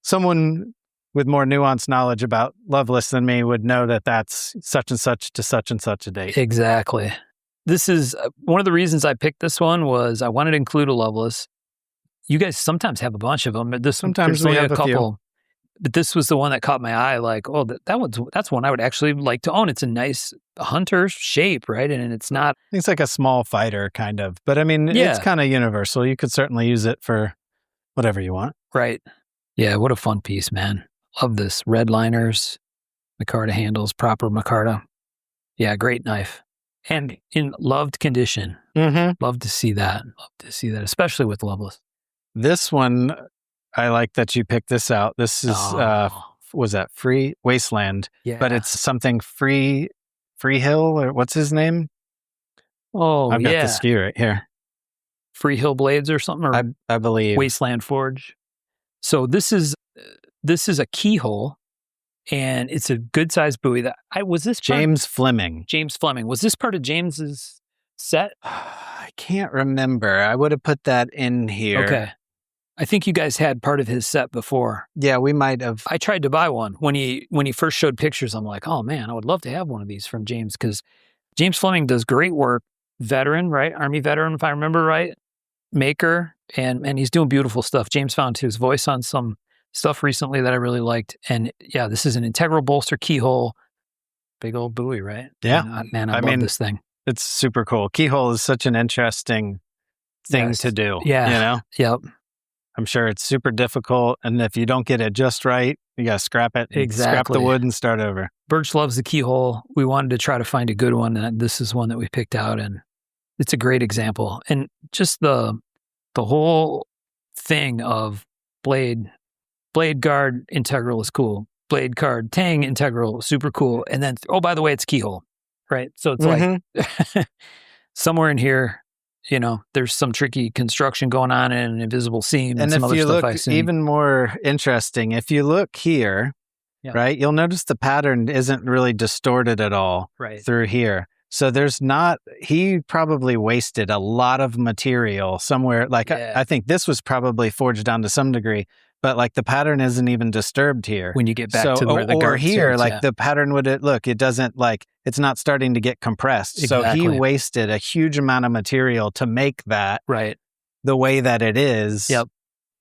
Speaker 2: Someone with more nuanced knowledge about Loveless than me would know that that's such and such to such and such a date.
Speaker 3: Exactly. This is one of the reasons I picked this one was I wanted to include a Loveless. You guys sometimes have a bunch of them.
Speaker 2: Sometimes we have a couple.
Speaker 3: But this was the one that caught my eye. Like, that's one I would actually like to own. It's a nice hunter shape, right? And it's not.
Speaker 2: It's like a small fighter kind of. But I mean, it's kind of universal. You could certainly use it for whatever you want.
Speaker 3: Right. Yeah. What a fun piece, man. Love this. Red liners, micarta handles, proper micarta. Yeah, great knife. And in loved condition.
Speaker 2: Mm-hmm.
Speaker 3: Love to see that. Especially with Loveless.
Speaker 2: This one, I like that you picked this out. This is, was that Free Wasteland?
Speaker 3: Yeah.
Speaker 2: But it's something Free Hill, or what's his name?
Speaker 3: Oh,
Speaker 2: I've got the SKU right here.
Speaker 3: Free Hill Blades or something? Or
Speaker 2: I believe.
Speaker 3: Wasteland Forge. So this is a keyhole, and it's a good sized buoy.
Speaker 2: James Fleming.
Speaker 3: James Fleming. Was this part of James's set?
Speaker 2: I can't remember. I would have put that in here.
Speaker 3: Okay. I think you guys had part of his set before.
Speaker 2: Yeah, we might have.
Speaker 3: I tried to buy one when he first showed pictures. I'm like, oh man, I would love to have one of these from James, because James Fleming does great work. Veteran, right? Army veteran, if I remember right. Maker, and he's doing beautiful stuff. James found his voice on some stuff recently that I really liked. And yeah, this is an integral bolster keyhole. Big old buoy, right?
Speaker 2: Yeah.
Speaker 3: I love this thing.
Speaker 2: It's super cool. Keyhole is such an interesting thing to do.
Speaker 3: Yeah.
Speaker 2: You know?
Speaker 3: Yep.
Speaker 2: I'm sure it's super difficult. And if you don't get it just right, you got to scrap it.
Speaker 3: Exactly.
Speaker 2: Scrap the wood and start over.
Speaker 3: Birch loves the keyhole. We wanted to try to find a good one. And this is one that we picked out. And it's a great example. And just the whole thing of blade guard integral is cool. Blade guard tang integral, super cool. And then, by the way, it's keyhole, right? So it's like somewhere in here, you know, there's some tricky construction going on and an invisible seam and some other stuff I've seen.
Speaker 2: Even more interesting, if you look here, right, you'll notice the pattern isn't really distorted at all through here. So he probably wasted a lot of material somewhere. Like, I think this was probably forged down to some degree, but like the pattern isn't even disturbed here.
Speaker 3: When you get back to where the guard
Speaker 2: here,
Speaker 3: starts,
Speaker 2: the pattern it doesn't it's not starting to get compressed.
Speaker 3: Exactly.
Speaker 2: So he wasted a huge amount of material to make that the way that it is.
Speaker 3: Yep.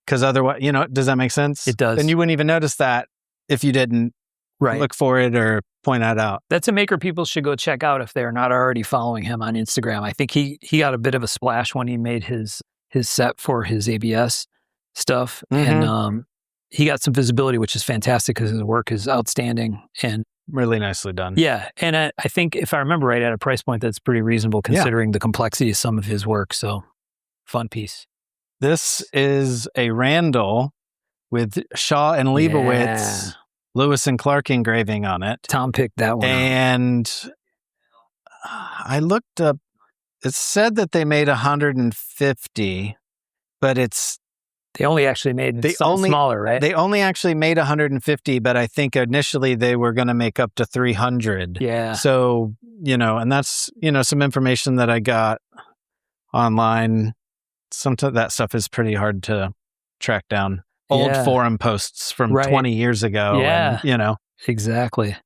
Speaker 2: Because otherwise, you know, does that make sense?
Speaker 3: It does.
Speaker 2: Then you wouldn't even notice that if you didn't look for it or point that out.
Speaker 3: That's a maker people should go check out if they're not already following him on Instagram. I think he got a bit of a splash when he made his his set for his ABS stuff.
Speaker 2: Mm-hmm.
Speaker 3: And he got some visibility, which is fantastic because his work is outstanding and
Speaker 2: really nicely done.
Speaker 3: Yeah. And I think if I remember right, at a price point that's pretty reasonable considering the complexity of some of his work. So fun piece.
Speaker 2: This is a Randall with Shaw and Leibowitz, Lewis and Clark engraving on it.
Speaker 3: Tom picked that one.
Speaker 2: And I looked up, it said that they made 150, but
Speaker 3: they only actually made something smaller, right?
Speaker 2: They only actually made 150, but I think initially they were going to make up to 300.
Speaker 3: Yeah.
Speaker 2: So, and that's, some information that I got online. Sometimes that stuff is pretty hard to track down. Old forum posts from 20 years ago.
Speaker 3: Yeah.
Speaker 2: And,
Speaker 3: Exactly.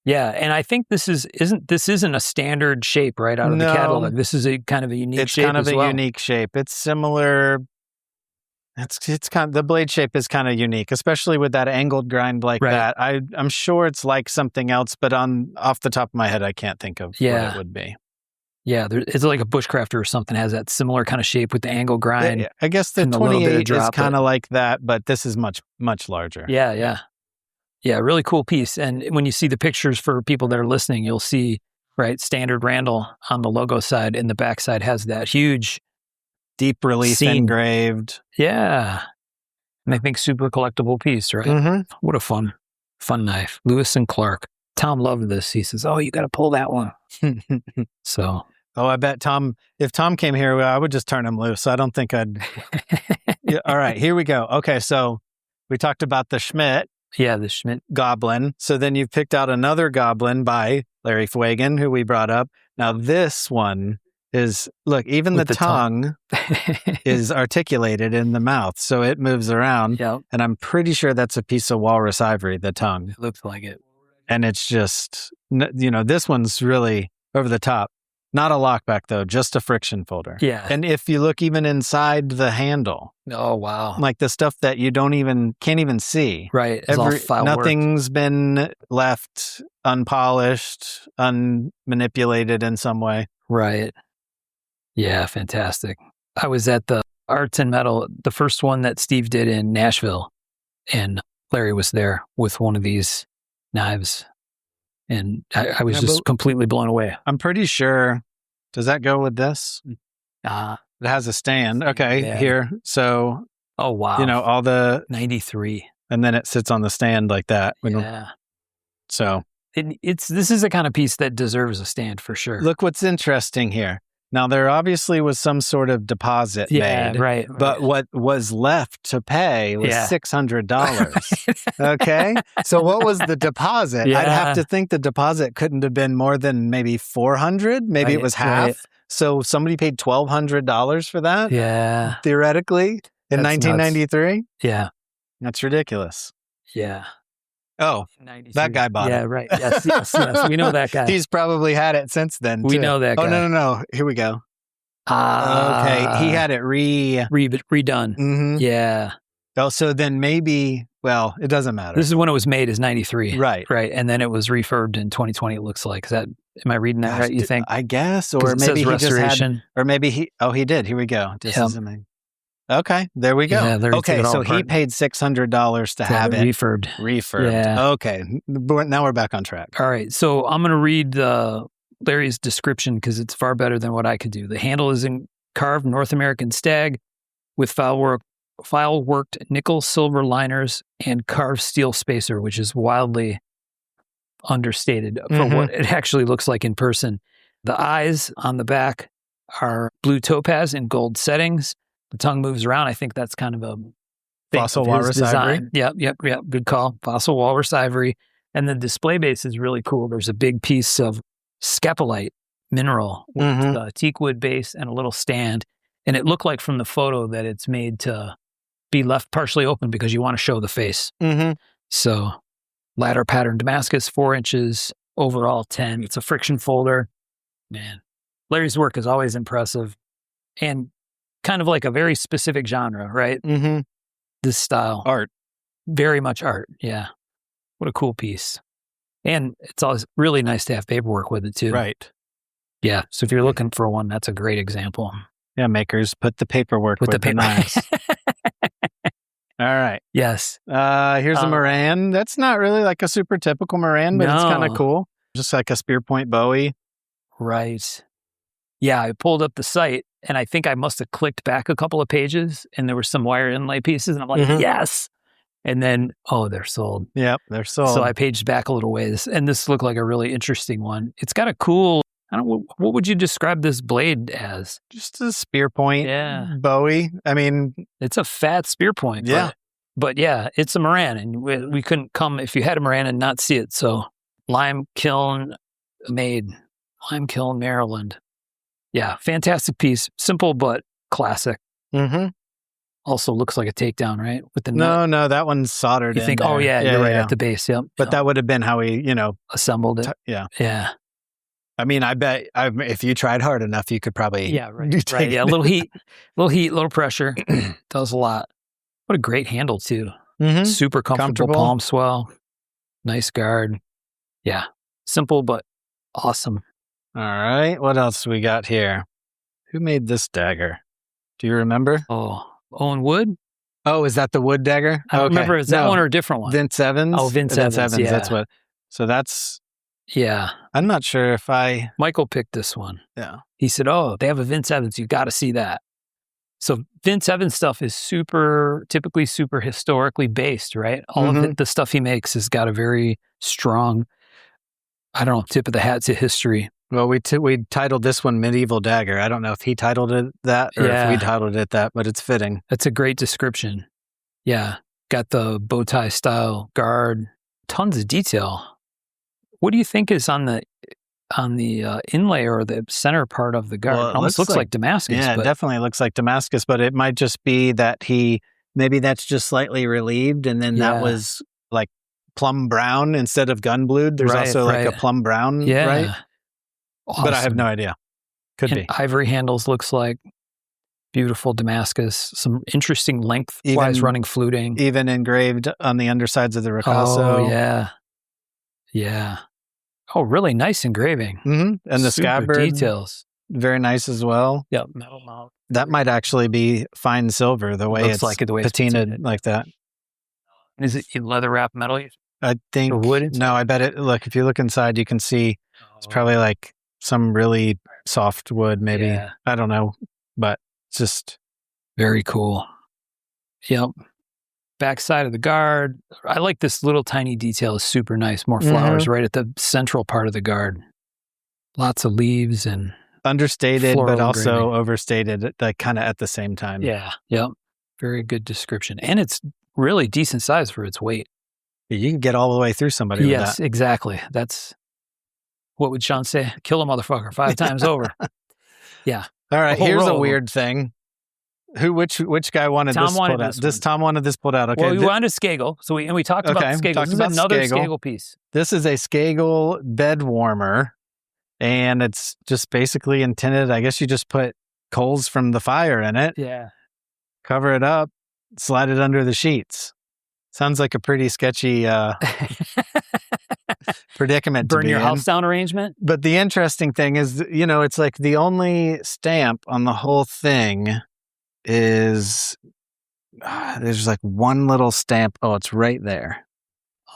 Speaker 3: Yeah. And I think this isn't a standard shape right out of the catalog. This is a kind of a unique shape.
Speaker 2: It's kind of a unique shape. It's similar. It's kind of, the blade shape is kind of unique, especially with that angled grind like that. I'm sure it's like something else, but off the top of my head, I can't think of what it would be.
Speaker 3: Yeah, it's like a bushcrafter or something has that similar kind of shape with the angle grind.
Speaker 2: I guess the 28 is kind of like that, but this is much, much larger.
Speaker 3: Yeah. Really cool piece. And when you see the pictures for people that are listening, you'll see, standard Randall on the logo side, and the back side has that huge
Speaker 2: deep relief engraved.
Speaker 3: Yeah. And I think super collectible piece, right?
Speaker 2: Mm-hmm.
Speaker 3: What a fun knife. Lewis and Clark. Tom loved this. He says, "Oh, you got to pull that one." So.
Speaker 2: Oh, I bet if Tom came here, I would just turn him loose. I don't think I'd. Yeah, all right, here we go. Okay, so we talked about the Schmidt.
Speaker 3: Yeah, the Schmidt
Speaker 2: Goblin. So then you've picked out another Goblin by Larry Fuegan, who we brought up. Now this one is, look, even the tongue is articulated in the mouth, so it moves around.
Speaker 3: Yep.
Speaker 2: And I'm pretty sure that's a piece of walrus ivory, the tongue.
Speaker 3: It looks like it.
Speaker 2: And it's just, this one's really over the top. Not a lockback, though, just a friction folder.
Speaker 3: Yeah.
Speaker 2: And if you look even inside the handle.
Speaker 3: Oh, wow.
Speaker 2: Like the stuff that you can't even see.
Speaker 3: Right. It's all file
Speaker 2: nothing's been left unpolished, unmanipulated in some way.
Speaker 3: Right. Yeah, fantastic. I was at the Arts and Metal, the first one that Steve did in Nashville, and Larry was there with one of these knives. And I was just completely blown away.
Speaker 2: I'm pretty sure. Does that go with this? It has a stand. Okay, here. So.
Speaker 3: Oh, wow.
Speaker 2: All the
Speaker 3: 93.
Speaker 2: And then it sits on the stand like that.
Speaker 3: Yeah.
Speaker 2: So.
Speaker 3: This is a kind of piece that deserves a stand for sure.
Speaker 2: Look what's interesting here. Now, there obviously was some sort of deposit made.
Speaker 3: Right.
Speaker 2: But what was left to pay was $600. Okay? So what was the deposit?
Speaker 3: Yeah.
Speaker 2: I'd have to think the deposit couldn't have been more than maybe $400. Maybe it was half. Right. So somebody paid $1,200 for that?
Speaker 3: Yeah.
Speaker 2: Theoretically, in 1993?
Speaker 3: Nuts. Yeah.
Speaker 2: That's ridiculous.
Speaker 3: Yeah.
Speaker 2: Oh, that guy bought it.
Speaker 3: Yeah, right. Yes. We know that guy.
Speaker 2: He's probably had it since then, too.
Speaker 3: We know that guy.
Speaker 2: Oh, no. Here we go. Okay. He had it redone.
Speaker 3: Mm-hmm. Yeah.
Speaker 2: Oh, so then maybe, well, it doesn't matter.
Speaker 3: This is when it was made, is 93.
Speaker 2: Right.
Speaker 3: And then it was refurbed in 2020, it looks like. Am I reading that right, you think?
Speaker 2: I guess. Or maybe he
Speaker 3: restoration.
Speaker 2: Just had, or maybe he did. Here we go. Okay, there we go.
Speaker 3: Yeah,
Speaker 2: okay, so he paid $600 to have it
Speaker 3: refurbed.
Speaker 2: Yeah. Okay, now we're back on track.
Speaker 3: All right, so I'm going to read Larry's description because it's far better than what I could do. The handle is in carved North American stag with file-worked nickel silver liners and carved steel spacer, which is wildly understated for what it actually looks like in person. The eyes on the back are blue topaz in gold settings. The tongue moves around. I think that's kind of a
Speaker 2: fossil walrus ivory.
Speaker 3: Yep. Good call. Fossil walrus ivory. And the display base is really cool. There's a big piece of scapolite mineral with a teak wood base and a little stand. And it looked like from the photo that it's made to be left partially open because you want to show the face. So ladder pattern Damascus, 4 inches, overall 10. It's a friction folder. Man, Larry's work is always impressive. And kind of like a very specific genre, right? This style.
Speaker 2: Art.
Speaker 3: Very much art, yeah. What a cool piece. And it's always really nice to have paperwork with it, too.
Speaker 2: Right.
Speaker 3: Yeah, so if you're looking for one, that's a great example.
Speaker 2: Yeah, makers, put the paperwork with the knives. All right.
Speaker 3: Yes.
Speaker 2: Here's a Moran. That's not really like a super typical Moran, but it's kind of cool. Just like a spear point Bowie.
Speaker 3: Right. Yeah, I pulled up the site and I think I must have clicked back a couple of pages and there were some wire inlay pieces and I'm like, yes. And then, they're sold.
Speaker 2: Yep, they're sold.
Speaker 3: So I paged back a little ways and this looked like a really interesting one. It's got a cool, what would you describe this blade as?
Speaker 2: Just a spear point Bowie. I mean,
Speaker 3: it's a fat spear point.
Speaker 2: Yeah.
Speaker 3: But yeah, it's a Moran and we couldn't come if you had a Moran and not see it. So Lime Kiln Maryland. Yeah, fantastic piece. Simple but classic.
Speaker 2: Mm-hmm.
Speaker 3: Also looks like a takedown, right? With the nut.
Speaker 2: No, that one's soldered
Speaker 3: You
Speaker 2: in
Speaker 3: think,
Speaker 2: there.
Speaker 3: You're right, at the base, yep.
Speaker 2: But that would have been how he,
Speaker 3: assembled it.
Speaker 2: Yeah. I mean, I bet if you tried hard enough, you could probably
Speaker 3: right. Yeah, a little heat, little pressure. Does a lot. What a great handle, too.
Speaker 2: Mm-hmm.
Speaker 3: Super comfortable palm swell. Nice guard. Yeah. Simple, but awesome.
Speaker 2: All right. What else we got here? Who made this dagger? Do you remember?
Speaker 3: Oh, Owen Wood?
Speaker 2: Oh, is that the Wood dagger?
Speaker 3: I don't remember. Is that one or a different one?
Speaker 2: Vince Evans?
Speaker 3: Oh, Vince Evans. Yeah.
Speaker 2: That's what. So that's.
Speaker 3: Yeah.
Speaker 2: I'm not sure if
Speaker 3: Michael picked this one.
Speaker 2: Yeah.
Speaker 3: He said, they have a Vince Evans. You got to see that. So Vince Evans stuff is typically super historically based, right? All of the stuff he makes has got a very strong, tip of the hat to history.
Speaker 2: Well, we titled this one Medieval Dagger. I don't know if he titled it that or if we titled it that, but it's fitting.
Speaker 3: That's a great description. Yeah. Got the bow tie style guard, tons of detail. What do you think is on the inlay or the center part of the guard?
Speaker 2: Well,
Speaker 3: it almost looks like Damascus.
Speaker 2: Yeah, it definitely looks like Damascus, but it might just be that maybe that's just slightly relieved and then that was like plum brown instead of gun blued. There's also like a plum brown, right? Awesome. But I have no idea. Could be.
Speaker 3: Ivory handles looks like beautiful Damascus. Some interesting lengthwise running fluting.
Speaker 2: Even engraved on the undersides of the ricasso.
Speaker 3: Oh, yeah. Yeah. Oh, really nice engraving.
Speaker 2: Mm-hmm. And the scabbard
Speaker 3: details.
Speaker 2: Very nice as well.
Speaker 3: Yep. Metal mount.
Speaker 2: That might actually be fine silver, the way it's patinaed like that.
Speaker 3: Is it leather wrap metal?
Speaker 2: I think.
Speaker 3: Or wood?
Speaker 2: No, I bet it. Look, if you look inside, you can see it's probably like some really soft wood, maybe.
Speaker 3: Yeah.
Speaker 2: I don't know, but it's just
Speaker 3: very cool. Yep. Backside of the guard. I like this little tiny detail. Is super nice. More flowers right at the central part of the guard. Lots of leaves and
Speaker 2: understated, but also overstated, like kind of at the same time.
Speaker 3: Yeah. Yep. Very good description, and it's really decent size for its weight.
Speaker 2: You can get all the way through somebody. With that.
Speaker 3: Yes, exactly. That's. What would Sean say? Kill a motherfucker 5 times over. Yeah.
Speaker 2: All right. Here's a weird thing. Which guy wanted
Speaker 3: Tom
Speaker 2: this pulled out? Tom wanted this pulled out. Okay.
Speaker 3: Well, we wanted Skagel. So we talked about the Skagel. This is another Skagel piece.
Speaker 2: This is a Skagel bed warmer. And it's just basically intended, I guess you just put coals from the fire in it.
Speaker 3: Yeah.
Speaker 2: Cover it up, slide it under the sheets. Sounds like a pretty sketchy predicament.
Speaker 3: Burn your house down arrangement.
Speaker 2: But the interesting thing is, it's like the only stamp on the whole thing is there's like one little stamp. Oh, it's right there.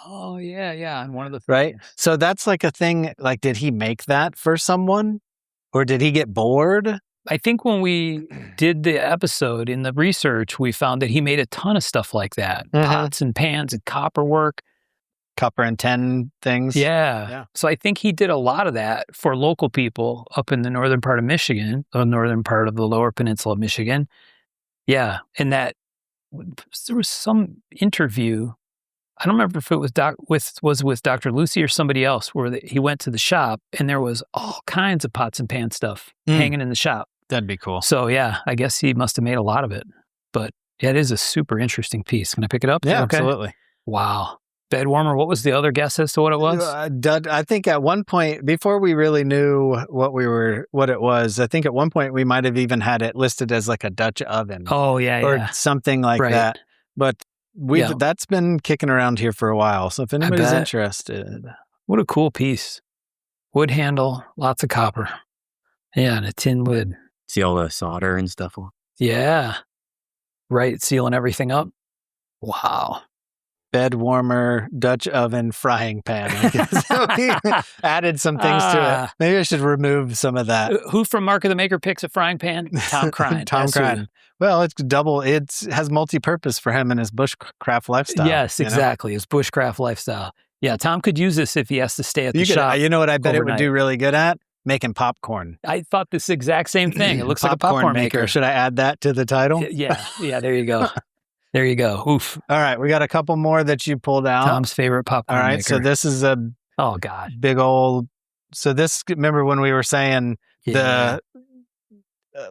Speaker 3: Oh, yeah. And one of the
Speaker 2: right. So that's like a thing. Like, did he make that for someone, or did he get bored?
Speaker 3: I think when we did the episode in the research, we found that he made a ton of stuff like that. Pots and pans and copper work.
Speaker 2: Copper and tin things.
Speaker 3: Yeah. So I think he did a lot of that for local people up in the northern part of Michigan, the northern part of the lower peninsula of Michigan. Yeah. And that there was some interview. I don't remember if it was with Dr. Lucy or somebody else where he went to the shop and there was all kinds of pots and pan stuff hanging in the shop.
Speaker 2: That'd be cool.
Speaker 3: So yeah, I guess he must have made a lot of it. But yeah, it is a super interesting piece. Can I pick it up?
Speaker 2: Yeah, absolutely.
Speaker 3: Wow. Bed warmer. What was the other guess as to what it was?
Speaker 2: I think at one point, before we really knew what it was, I think at one point we might have even had it listed as like a Dutch oven.
Speaker 3: Oh yeah,
Speaker 2: or something like that. But that's been kicking around here for a while. So if anybody's interested,
Speaker 3: what a cool piece. Wood handle, lots of copper. Yeah, and a tin lid.
Speaker 4: See all the solder and stuff.
Speaker 3: Yeah. Right. Sealing everything up. Wow.
Speaker 2: Bed warmer, Dutch oven, frying pan. I guess. We added some things to it. Maybe I should remove some of that.
Speaker 3: Who from Mark of the Maker picks a frying pan? Tom Crine.
Speaker 2: Tom Crine. Well, it's double. It has multi-purpose for him and his bushcraft lifestyle.
Speaker 3: Yes, exactly. His bushcraft lifestyle. Yeah, Tom could use this if he has to stay at the shop.
Speaker 2: You know what I bet it would do really good at? Making popcorn.
Speaker 3: I thought this exact same thing. It looks like a popcorn maker.
Speaker 2: Should I add that to the title?
Speaker 3: Yeah, there you go. There you go. Oof.
Speaker 2: All right, we got a couple more that you pulled out.
Speaker 3: Tom's favorite popcorn maker.
Speaker 2: All right, so this is a big old. So this, remember when we were saying the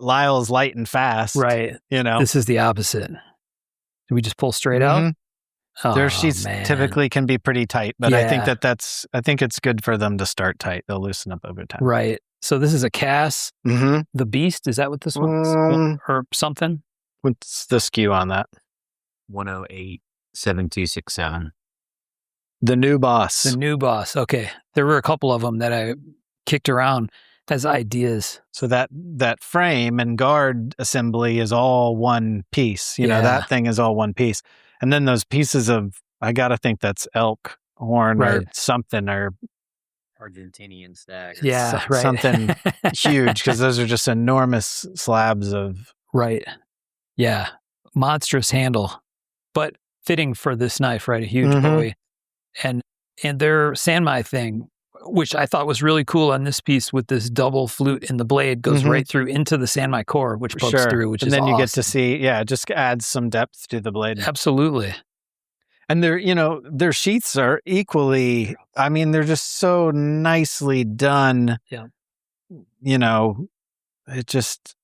Speaker 2: Lyle's light and fast,
Speaker 3: right?
Speaker 2: You know,
Speaker 3: this is the opposite. Do we just pull straight out?
Speaker 2: Their sheets typically can be pretty tight, but I think I think it's good for them to start tight. They'll loosen up over time.
Speaker 3: Right. So this is a Cass, the Beast. Is that what this one's or something?
Speaker 2: What's the SKU on that?
Speaker 4: 108-7267.
Speaker 2: The new boss.
Speaker 3: The new boss. Okay. There were a couple of them that I kicked around as ideas.
Speaker 2: So that frame and guard assembly is all one piece. You know, that thing is all one piece. And then those pieces of, I got to think that's elk horn or something, or
Speaker 4: Argentinian stack.
Speaker 3: Yeah,
Speaker 2: something huge, because those are just enormous slabs of.
Speaker 3: Right. Yeah. Monstrous handle, but fitting for this knife, right? A huge Bowie. And their Sanmai thing, which I thought was really cool on this piece with this double flute in the blade, goes right through into the Sanmai core, which pokes through, which is awesome.
Speaker 2: And then you get to see, it just adds some depth to the blade.
Speaker 3: Absolutely.
Speaker 2: And their sheaths are equally, I mean, they're just so nicely done.
Speaker 3: Yeah.
Speaker 2: You know, it's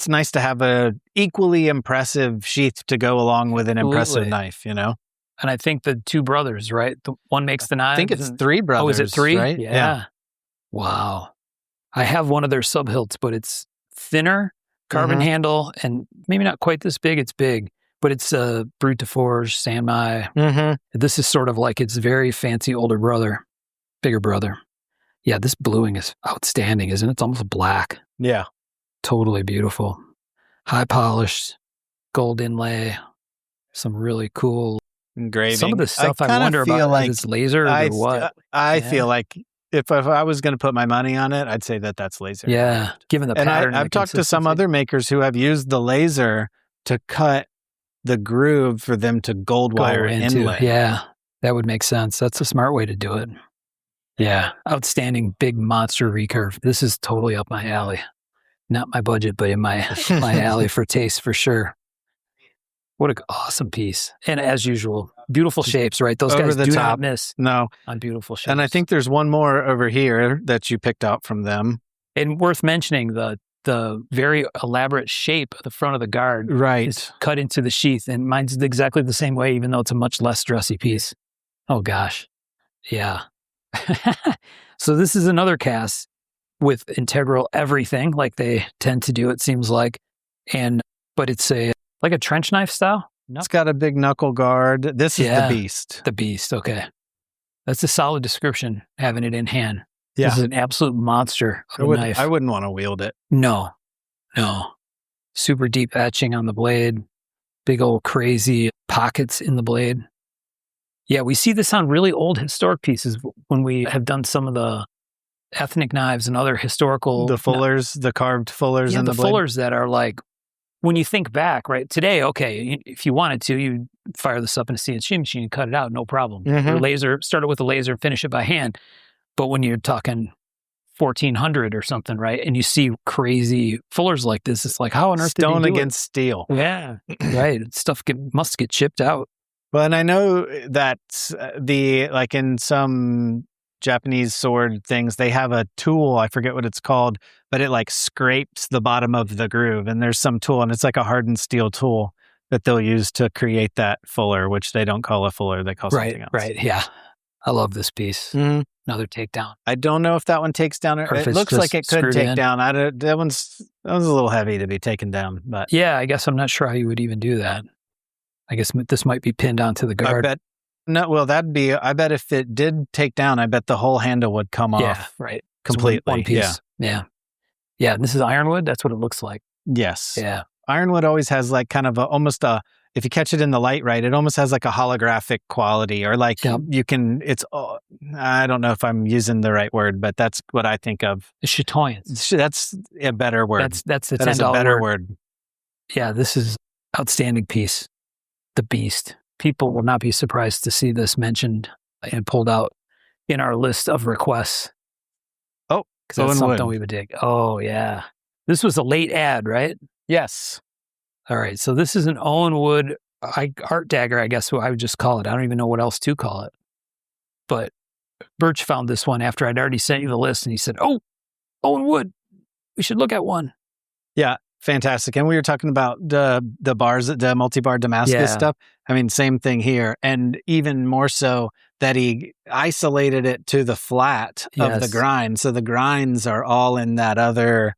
Speaker 2: nice to have a equally impressive sheath to go along with an impressive knife, you know?
Speaker 3: And I think the two brothers, right? The one makes the knife.
Speaker 2: I think it's three brothers.
Speaker 3: Oh, is it three?
Speaker 2: Right?
Speaker 3: Yeah. Wow. I have one of their sub hilts, but it's thinner, carbon handle, and maybe not quite this big. It's big, but it's a Brute de Forge, Sanmai. This is sort of like its very fancy older brother, bigger brother. Yeah, this bluing is outstanding, isn't it? It's almost black.
Speaker 2: Yeah.
Speaker 3: Totally beautiful. High polished, gold inlay, some really cool
Speaker 2: engraving.
Speaker 3: Some of the stuff I wonder about, like it's laser or what?
Speaker 2: I feel like if I was going to put my money on it, I'd say that's laser.
Speaker 3: Yeah, given the pattern.
Speaker 2: And I've talked to some other makers who have used the laser to cut the groove for them to gold wire inlay.
Speaker 3: Yeah, that would make sense. That's a smart way to do it. Yeah, outstanding big monster recurve. This is totally up my alley. Not my budget, but in my alley for taste for sure. What an awesome piece. And as usual, beautiful shapes, right? Those guys do not miss on beautiful shapes.
Speaker 2: And I think there's one more over here that you picked out from them.
Speaker 3: And worth mentioning, the very elaborate shape of the front of the guard is cut into the sheath. And mine's exactly the same way, even though it's a much less dressy piece. Oh, gosh. Yeah. So this is another Cass with integral everything, like they tend to do, it seems like. But it's like a trench knife style?
Speaker 2: No. It's got a big knuckle guard. This is the Beast.
Speaker 3: The Beast, okay. That's a solid description, having it in hand.
Speaker 2: Yeah.
Speaker 3: This is an absolute monster of a knife.
Speaker 2: I wouldn't want to wield it.
Speaker 3: No. Super deep etching on the blade. Big old crazy pockets in the blade. Yeah, we see this on really old historic pieces when we have done some of the ethnic knives and other historical.
Speaker 2: The fullers, the carved fullers in the blade.
Speaker 3: Fullers that are like, when you think back, right, today, okay, if you wanted to, you fire this up in a CNC machine and cut it out, no problem. Start it with a laser, finish it by hand. But when you're talking 1400 or something, right, and you see crazy fullers like this, it's like, how on earth
Speaker 2: Stone
Speaker 3: did you do
Speaker 2: against steel.
Speaker 3: Yeah, right. Stuff must get chipped out.
Speaker 2: Well, and I know that like in some Japanese sword things, they have a tool, I forget what it's called, but it like scrapes the bottom of the groove, and there's some tool, and it's like a hardened steel tool that they'll use to create that fuller, which they don't call a fuller, they call something else.
Speaker 3: Right, yeah. I love this piece. Another takedown.
Speaker 2: I don't know if that one takes down. It looks like it could take down. That was a little heavy to be taken down, but
Speaker 3: yeah, I guess I'm not sure how you would even do that. I guess this might be pinned onto the guard.
Speaker 2: I bet if it did take down, I bet the whole handle would come off.
Speaker 3: Right.
Speaker 2: Completely.
Speaker 3: One piece. Yeah. Yeah, this is ironwood. That's what it looks like.
Speaker 2: Yes.
Speaker 3: Yeah.
Speaker 2: Ironwood always has like kind of almost a, if you catch it in the light right, it almost has like a holographic quality, or like you can, I don't know if I'm using the right word, but that's what I think of.
Speaker 3: The chatoyance.
Speaker 2: That's a better word.
Speaker 3: That's the $10
Speaker 2: that is a better word.
Speaker 3: Yeah, this is outstanding piece. The beast. People will not be surprised to see this mentioned and pulled out in our list of requests.
Speaker 2: Oh,
Speaker 3: because that's something we would dig. Oh, yeah. This was a late ad, right?
Speaker 2: Yes.
Speaker 3: All right. So this is an Owen Wood art dagger, I guess what I would just call it. I don't even know what else to call it. But Birch found this one after I'd already sent you the list, and he said, "Oh, Owen Wood, we should look at one."
Speaker 2: Yeah, fantastic. And we were talking about the bars, the multi-bar Damascus stuff. I mean, same thing here. And even more so that he isolated it to the flat of the grind. So the grinds are all in that other,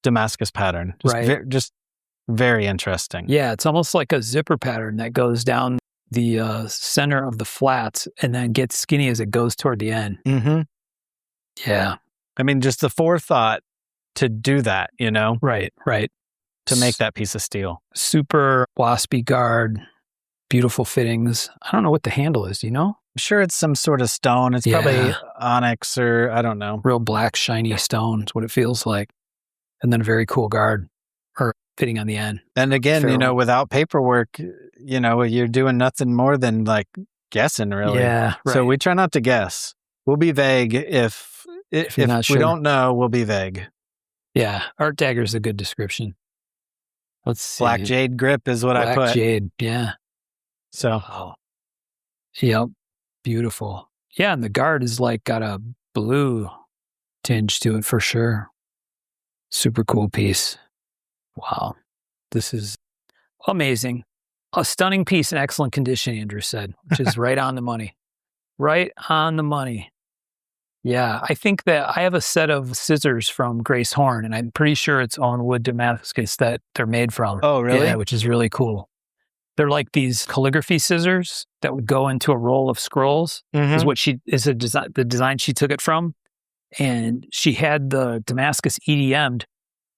Speaker 2: Damascus pattern. Just very interesting.
Speaker 3: Yeah, it's almost like a zipper pattern that goes down the center of the flats and then gets skinny as it goes toward the end.
Speaker 2: Mm-hmm.
Speaker 3: Yeah.
Speaker 2: I mean, just the forethought to do that,
Speaker 3: Right.
Speaker 2: To make that piece of steel.
Speaker 3: Super waspy guard, beautiful fittings. I don't know what the handle is, do you know?
Speaker 2: I'm sure it's some sort of stone. It's probably onyx, or I don't know.
Speaker 3: Real black, shiny stone is what it feels like. And then a very cool guard or fitting on the end.
Speaker 2: And again, without paperwork, you're doing nothing more than like guessing, really.
Speaker 3: Yeah. Right.
Speaker 2: So we try not to guess. We'll be vague if we don't know, we'll be vague.
Speaker 3: Yeah. Art dagger is a good description. Let's see.
Speaker 2: Black jade grip is what I put.
Speaker 3: Black jade. Yeah.
Speaker 2: So.
Speaker 3: Oh. Yep. Beautiful. Yeah. And the guard is like got a blue tinge to it for sure. Super cool piece. Wow. This is amazing. A stunning piece in excellent condition, Andrew said, which is right on the money. Right on the money. Yeah. I think that I have a set of scissors from Grace Horn, and I'm pretty sure it's Owen Wood Damascus that they're made from.
Speaker 2: Oh, really?
Speaker 3: Yeah, which is really cool. They're like these calligraphy scissors that would go into a roll of scrolls. Is what the design she took it from. And she had the Damascus EDM'd,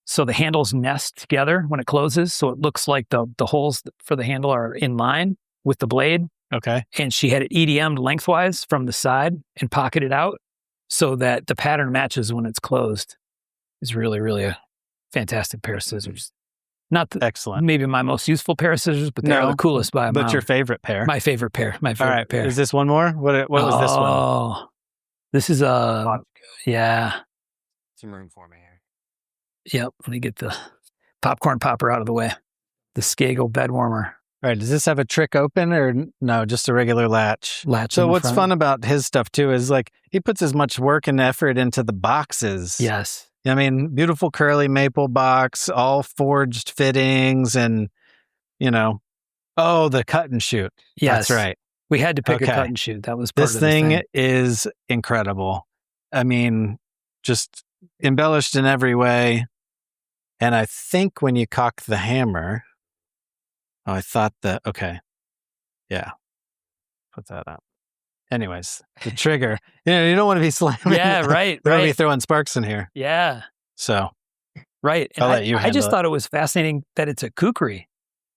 Speaker 3: so the handles nest together when it closes, so it looks like the holes for the handle are in line with the blade.
Speaker 2: Okay.
Speaker 3: And she had it EDM'd lengthwise from the side and pocketed out so that the pattern matches when it's closed. It's really, really a fantastic pair of scissors. Not
Speaker 2: excellent.
Speaker 3: Maybe my most useful pair of scissors, but they're the coolest by a mile.
Speaker 2: But your favorite pair?
Speaker 3: My favorite pair.
Speaker 2: All right. Pair. Is this one more? What was this one?
Speaker 3: Oh, this is yeah.
Speaker 4: Some room for me here.
Speaker 3: Yep. Let me get the popcorn popper out of the way. The Skagel bed warmer.
Speaker 2: All right. Does this have a trick open, or no, just a regular latch?
Speaker 3: So
Speaker 2: what's fun about his stuff too is like he puts as much work and effort into the boxes.
Speaker 3: Yes.
Speaker 2: I mean, beautiful curly maple box, all forged fittings, and the cut and shoot.
Speaker 3: Yes.
Speaker 2: That's right.
Speaker 3: We had to pick a cut and shoot. That was part
Speaker 2: this
Speaker 3: of the thing.
Speaker 2: This thing is incredible. I mean, just embellished in every way. And I think when you cock the hammer, I thought that, okay. Yeah. Put that up. Anyways, the trigger, you don't want to be slamming.
Speaker 3: Yeah, right.
Speaker 2: Don't be throwing sparks in here.
Speaker 3: Yeah.
Speaker 2: So.
Speaker 3: Right. And I just thought it was fascinating that it's a kukri,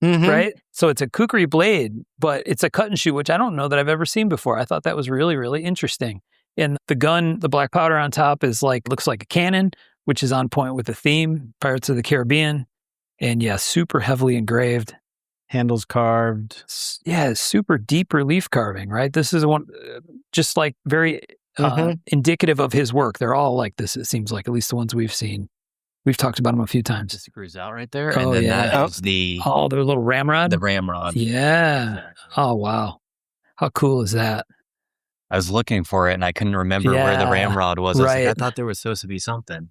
Speaker 3: right? So it's a kukri blade, but it's a cut and shoot, which I don't know that I've ever seen before. I thought that was really, really interesting. And the gun, the black powder on top looks like a cannon, which is on point with the theme, Pirates of the Caribbean. And yeah, super heavily engraved.
Speaker 2: Handles carved.
Speaker 3: Yeah, super deep relief carving, right? This is one, just like very indicative of his work. They're all like this, it seems like, at least the ones we've seen. We've talked about them a few times.
Speaker 4: Just screws out right there. And then that is
Speaker 3: their little ramrod.
Speaker 4: The ramrod.
Speaker 3: Yeah. Oh, wow. How cool is that?
Speaker 4: I was looking for it and I couldn't remember where the ramrod was.
Speaker 3: Right.
Speaker 4: I thought there was supposed to be something.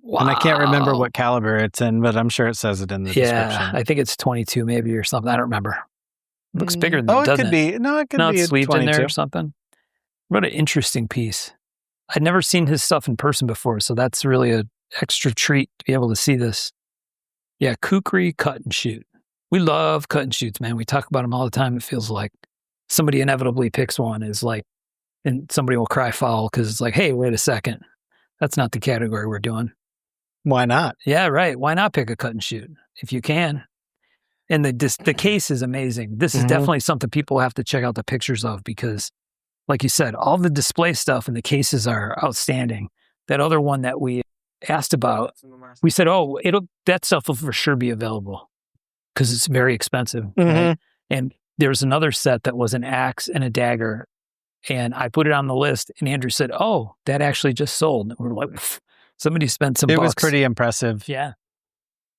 Speaker 3: Wow.
Speaker 2: And I can't remember what caliber it's in, but I'm sure it says it in the description.
Speaker 3: I think it's 22 maybe or something. I don't remember. It looks bigger than that, doesn't
Speaker 2: it? Be. No, it could be
Speaker 3: it's sleeved
Speaker 2: 22.
Speaker 3: in there or something. What an interesting piece. I'd never seen his stuff in person before, so that's really an extra treat to be able to see this. Yeah, kukri cut and shoot. We love cut and shoots, man. We talk about them all the time. It feels like somebody inevitably picks one and somebody will cry foul because it's like, hey, wait a second. That's not the category we're doing.
Speaker 2: Why not?
Speaker 3: Yeah, right. Why not pick a cut and shoot if you can? And the case is amazing. This is definitely something people have to check out the pictures of because, like you said, all the display stuff and the cases are outstanding. That other one that we asked about, we said, oh, that stuff will for sure be available because it's very expensive. Right? And there's another set that was an axe and a dagger. And I put it on the list and Andrew said, oh, that actually just sold. And we're like, somebody spent some bucks.
Speaker 2: It was pretty impressive.
Speaker 3: Yeah.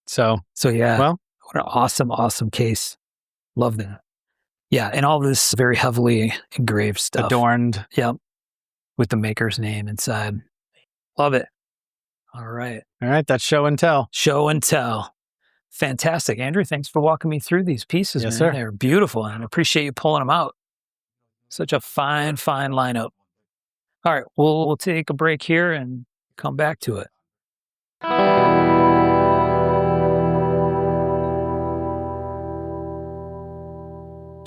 Speaker 2: So
Speaker 3: yeah.
Speaker 2: Well,
Speaker 3: what an awesome case. Love that. Yeah. And all this very heavily engraved stuff.
Speaker 2: Adorned.
Speaker 3: Yep. With the maker's name inside. Love it. All right.
Speaker 2: That's show and tell.
Speaker 3: Show and tell. Fantastic. Andrew, thanks for walking me through these pieces,
Speaker 2: Yes,
Speaker 3: man.
Speaker 2: sir.
Speaker 3: They're beautiful, and I appreciate you pulling them out. Such a fine lineup. All right, we'll take a break here and come back to it.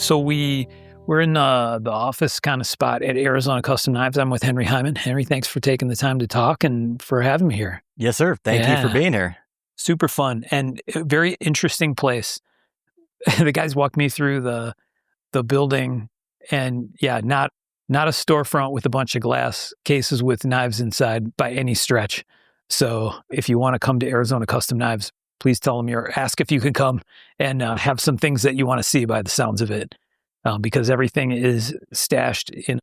Speaker 3: So we're in the office kind of spot at Arizona Custom Knives. I'm with Henry Hyman. Henry, thanks for taking the time to talk and for having me here.
Speaker 4: Yes, sir. Thank you for being here.
Speaker 3: Super fun and a very interesting place. The guys walked me through the building, and not a storefront with a bunch of glass cases with knives inside by any stretch. So if you want to come to Arizona Custom Knives, please tell them ask if you can come and have some things that you want to see by the sounds of it, because everything is stashed in a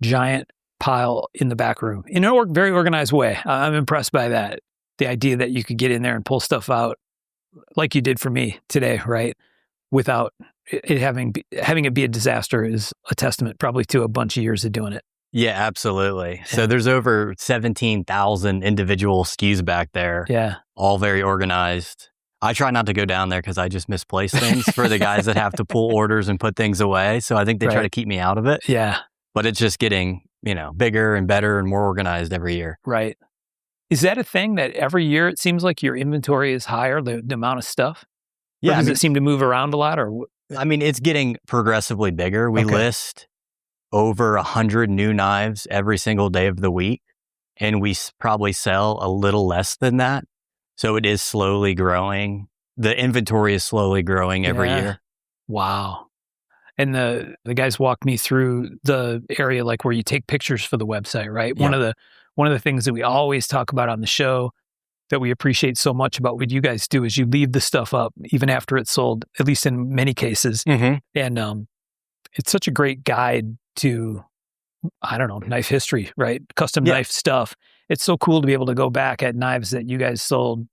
Speaker 3: giant pile in the back room in a very organized way. I'm impressed by that. The idea that you could get in there and pull stuff out like you did for me today, right? Without it having it be a disaster is a testament probably to a bunch of years of doing it.
Speaker 4: Yeah, absolutely. So there's over 17,000 individual SKUs back there.
Speaker 3: Yeah.
Speaker 4: All very organized. I try not to go down there because I just misplace things for the guys that have to pull orders and put things away. So I think they try to keep me out of it.
Speaker 3: Yeah.
Speaker 4: But it's just getting, bigger and better and more organized every year.
Speaker 3: Right. Is that a thing that every year it seems like your inventory is higher, the amount of stuff?
Speaker 4: Yeah.
Speaker 3: Or does it seem to move around a lot? Or
Speaker 4: it's getting progressively bigger. We list over 100 new knives every single day of the week, and we probably sell a little less than that. So it is slowly growing. The inventory is slowly growing every year.
Speaker 3: Wow. And the guys walked me through the area like where you take pictures for the website, right?
Speaker 4: Yeah.
Speaker 3: One of the things that we always talk about on the show that we appreciate so much about what you guys do is you leave the stuff up even after it's sold, at least in many cases.
Speaker 4: Mm-hmm.
Speaker 3: And it's such a great guide to, knife history, right? Custom knife stuff. It's so cool to be able to go back at knives that you guys sold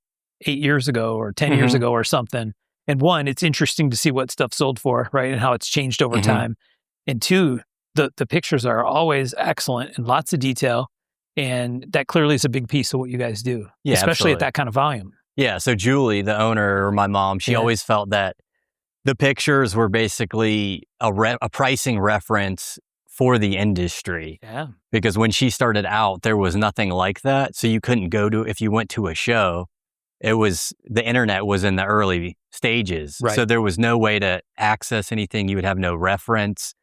Speaker 3: 8 years ago or 10 years ago or something. And one, it's interesting to see what stuff sold for, right? And how it's changed over time. And two, the pictures are always excellent and lots of detail. And that clearly is a big piece of what you guys do, especially at that kind of volume.
Speaker 4: Yeah. So Julie, the owner, or my mom, she always felt that the pictures were basically a pricing reference for the industry.
Speaker 3: Yeah.
Speaker 4: Because when she started out, there was nothing like that. So you couldn't if you went to a show, the internet was in the early stages.
Speaker 3: Right.
Speaker 4: So there was no way to access anything. You would have no reference.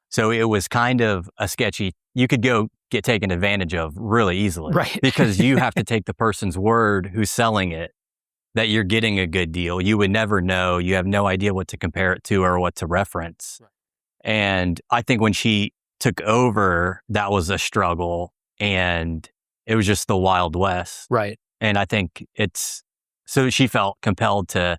Speaker 4: So it was kind of a sketchy, you could go get taken advantage of really easily.
Speaker 3: Right.
Speaker 4: Because you have to take the person's word who's selling it that you're getting a good deal. You would never know. You have no idea what to compare it to or what to reference. Right. And I think when she took over, that was a struggle, and it was just the Wild West.
Speaker 3: Right.
Speaker 4: And I think so she felt compelled to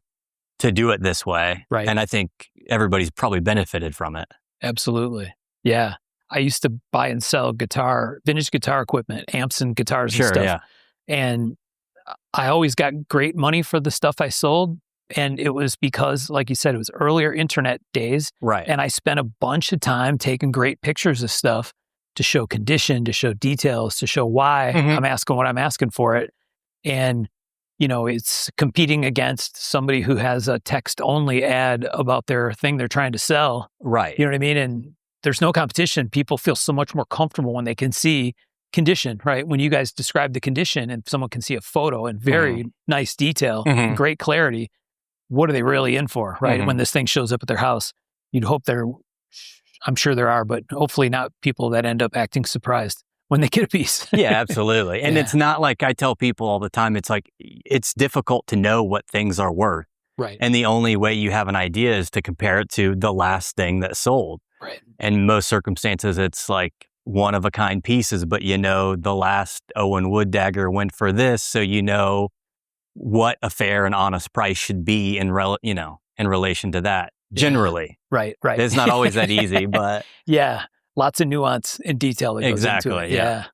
Speaker 4: do it this way.
Speaker 3: Right.
Speaker 4: And I think everybody's probably benefited from it.
Speaker 3: Absolutely. Yeah. I used to buy and sell vintage guitar equipment, amps and guitars and stuff.
Speaker 4: Yeah.
Speaker 3: And I always got great money for the stuff I sold. And it was because, like you said, it was earlier internet days.
Speaker 4: Right.
Speaker 3: And I spent a bunch of time taking great pictures of stuff to show condition, to show details, to show why I'm asking what I'm asking for it. And, it's competing against somebody who has a text-only ad about their thing they're trying to sell.
Speaker 4: Right.
Speaker 3: You know what I mean? And there's no competition. People feel so much more comfortable when they can see condition, right? When you guys describe the condition and someone can see a photo in very nice detail, great clarity, what are they really in for, right? When this thing shows up at their house, you'd hope I'm sure there are, but hopefully not people that end up acting surprised. when they get a piece.
Speaker 4: Yeah, absolutely. And it's not like I tell people all the time, it's like, it's difficult to know what things are worth.
Speaker 3: Right.
Speaker 4: And the only way you have an idea is to compare it to the last thing that sold.
Speaker 3: Right.
Speaker 4: And in most circumstances, it's like one of a kind pieces, but the last Owen Wood dagger went for this. So what a fair and honest price should be in relation to that. Generally.
Speaker 3: Right.
Speaker 4: It's not always that easy, but
Speaker 3: yeah, lots of nuance and detail that goes into it.
Speaker 4: Yeah.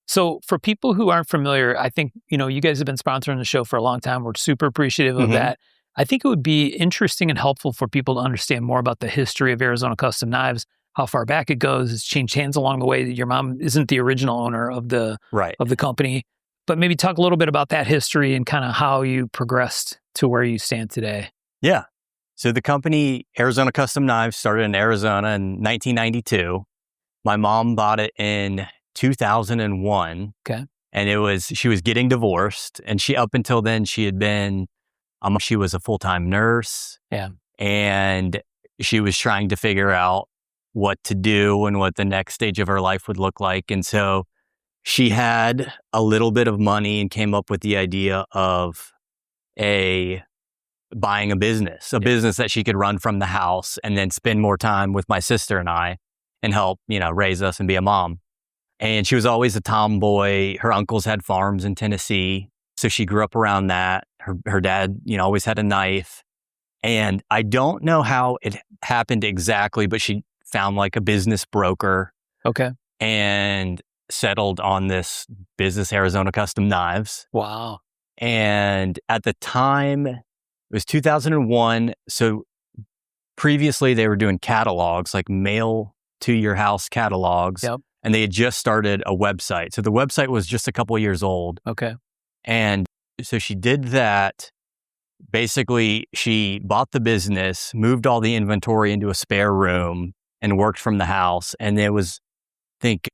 Speaker 3: So for people who aren't familiar, I think, you guys have been sponsoring the show for a long time. We're super appreciative of that. I think it would be interesting and helpful for people to understand more about the history of Arizona Custom Knives, how far back it goes. It's changed hands along the way. Your mom isn't the original owner of the company, but maybe talk a little bit about that history and kind of how you progressed to where you stand today.
Speaker 4: Yeah. So the company, Arizona Custom Knives, started in Arizona in 1992. My mom bought it in 2001.
Speaker 3: Okay.
Speaker 4: And she was getting divorced. And up until then, she had been, she was a full-time nurse.
Speaker 3: Yeah.
Speaker 4: And she was trying to figure out what to do and what the next stage of her life would look like. And so she had a little bit of money and came up with the idea of buying a business that she could run from the house and then spend more time with my sister and I and help, raise us and be a mom. And she was always a tomboy. Her uncles had farms in Tennessee. So she grew up around that. Her dad, always had a knife. And I don't know how it happened exactly, but she found like a business broker.
Speaker 3: Okay.
Speaker 4: And settled on this business, Arizona Custom Knives.
Speaker 3: Wow.
Speaker 4: And at the time, it was 2001. So previously they were doing catalogs, like mail to your house catalogs.
Speaker 3: Yep.
Speaker 4: And they had just started a website. So the website was just a couple of years old.
Speaker 3: Okay.
Speaker 4: And so she did that. Basically, she bought the business, moved all the inventory into a spare room and worked from the house. And there was, I think,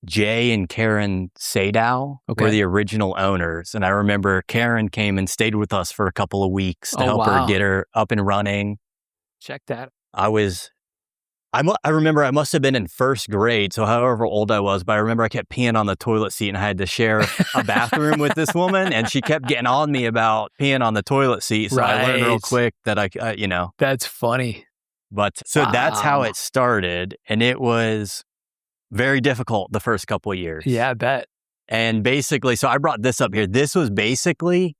Speaker 4: Jay and Karen Sadow were the original owners. And I remember Karen came and stayed with us for a couple of weeks to help her get her up and running.
Speaker 3: Check that.
Speaker 4: I remember I must have been in first grade, so however old I was, but I remember I kept peeing on the toilet seat and I had to share a bathroom with this woman, and she kept getting on me about peeing on the toilet seat. So I learned real quick that I
Speaker 3: That's funny.
Speaker 4: But so that's how it started, and it was very difficult the first couple of years.
Speaker 3: Yeah, I bet.
Speaker 4: And basically, so I brought this up here. This was basically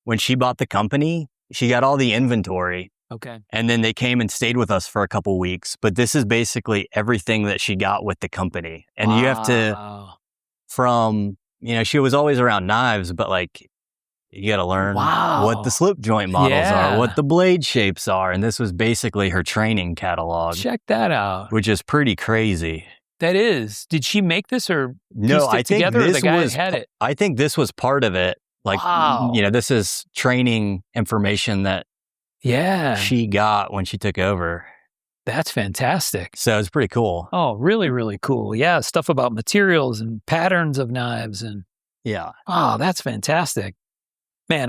Speaker 4: when she bought the company, she got all the inventory.
Speaker 3: Okay.
Speaker 4: And then they came and stayed with us for a couple weeks. But this is basically everything that she got with the company. And you have to, she was always around knives, but like, you got to learn what the slip joint models are, what the blade shapes are. And this was basically her training catalog.
Speaker 3: Check that out.
Speaker 4: Which is pretty crazy.
Speaker 3: That is. Did she make this or
Speaker 4: no? I think
Speaker 3: together,
Speaker 4: this
Speaker 3: or the guy
Speaker 4: was.
Speaker 3: had it?
Speaker 4: I think this was part of it. Like, this is training information that she got when she took over.
Speaker 3: That's fantastic.
Speaker 4: So it's pretty cool.
Speaker 3: Oh, really, really cool. Yeah, stuff about materials and patterns of knives and that's fantastic. Man,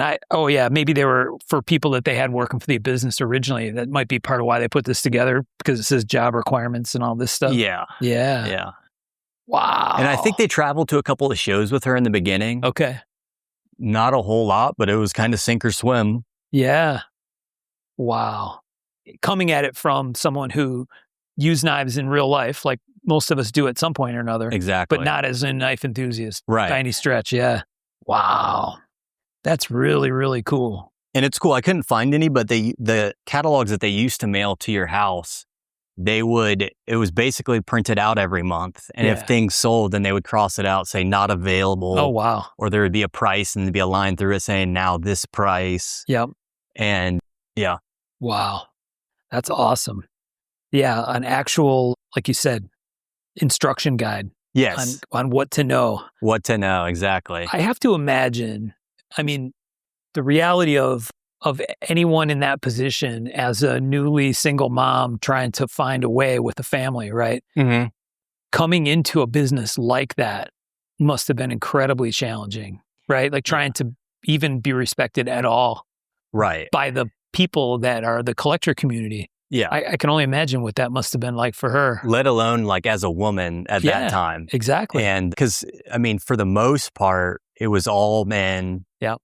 Speaker 3: maybe they were for people that they had working for the business originally. That might be part of why they put this together, because it says job requirements and all this stuff.
Speaker 4: Yeah.
Speaker 3: Wow.
Speaker 4: And I think they traveled to a couple of shows with her in the beginning.
Speaker 3: Okay.
Speaker 4: Not a whole lot, but it was kind of sink or swim.
Speaker 3: Yeah. Wow. Coming at it from someone who used knives in real life, like most of us do at some point or another.
Speaker 4: Exactly.
Speaker 3: But not as a knife enthusiast.
Speaker 4: Right.
Speaker 3: By any stretch. Yeah. Wow. That's really, really cool.
Speaker 4: And it's cool. I couldn't find any, but the catalogs that they used to mail to your house, it was basically printed out every month. And if things sold, then they would cross it out, say not available.
Speaker 3: Oh, wow.
Speaker 4: Or there would be a price and there'd be a line through it saying now this price.
Speaker 3: Yep.
Speaker 4: And yeah.
Speaker 3: Wow. That's awesome. Yeah. An actual, like you said, instruction guide.
Speaker 4: Yes.
Speaker 3: On what to know.
Speaker 4: What to know. Exactly.
Speaker 3: I have to imagine, the reality of anyone in that position as a newly single mom trying to find a way with a family, right?
Speaker 4: Mm-hmm.
Speaker 3: Coming into a business like that must have been incredibly challenging, right? Like trying to even be respected at all,
Speaker 4: right,
Speaker 3: by the people that are the collector community.
Speaker 4: Yeah.
Speaker 3: I can only imagine what that must have been like for her.
Speaker 4: Let alone like as a woman at that time.
Speaker 3: Exactly.
Speaker 4: And because, I mean, for the most part, it was all men.
Speaker 3: Yeah.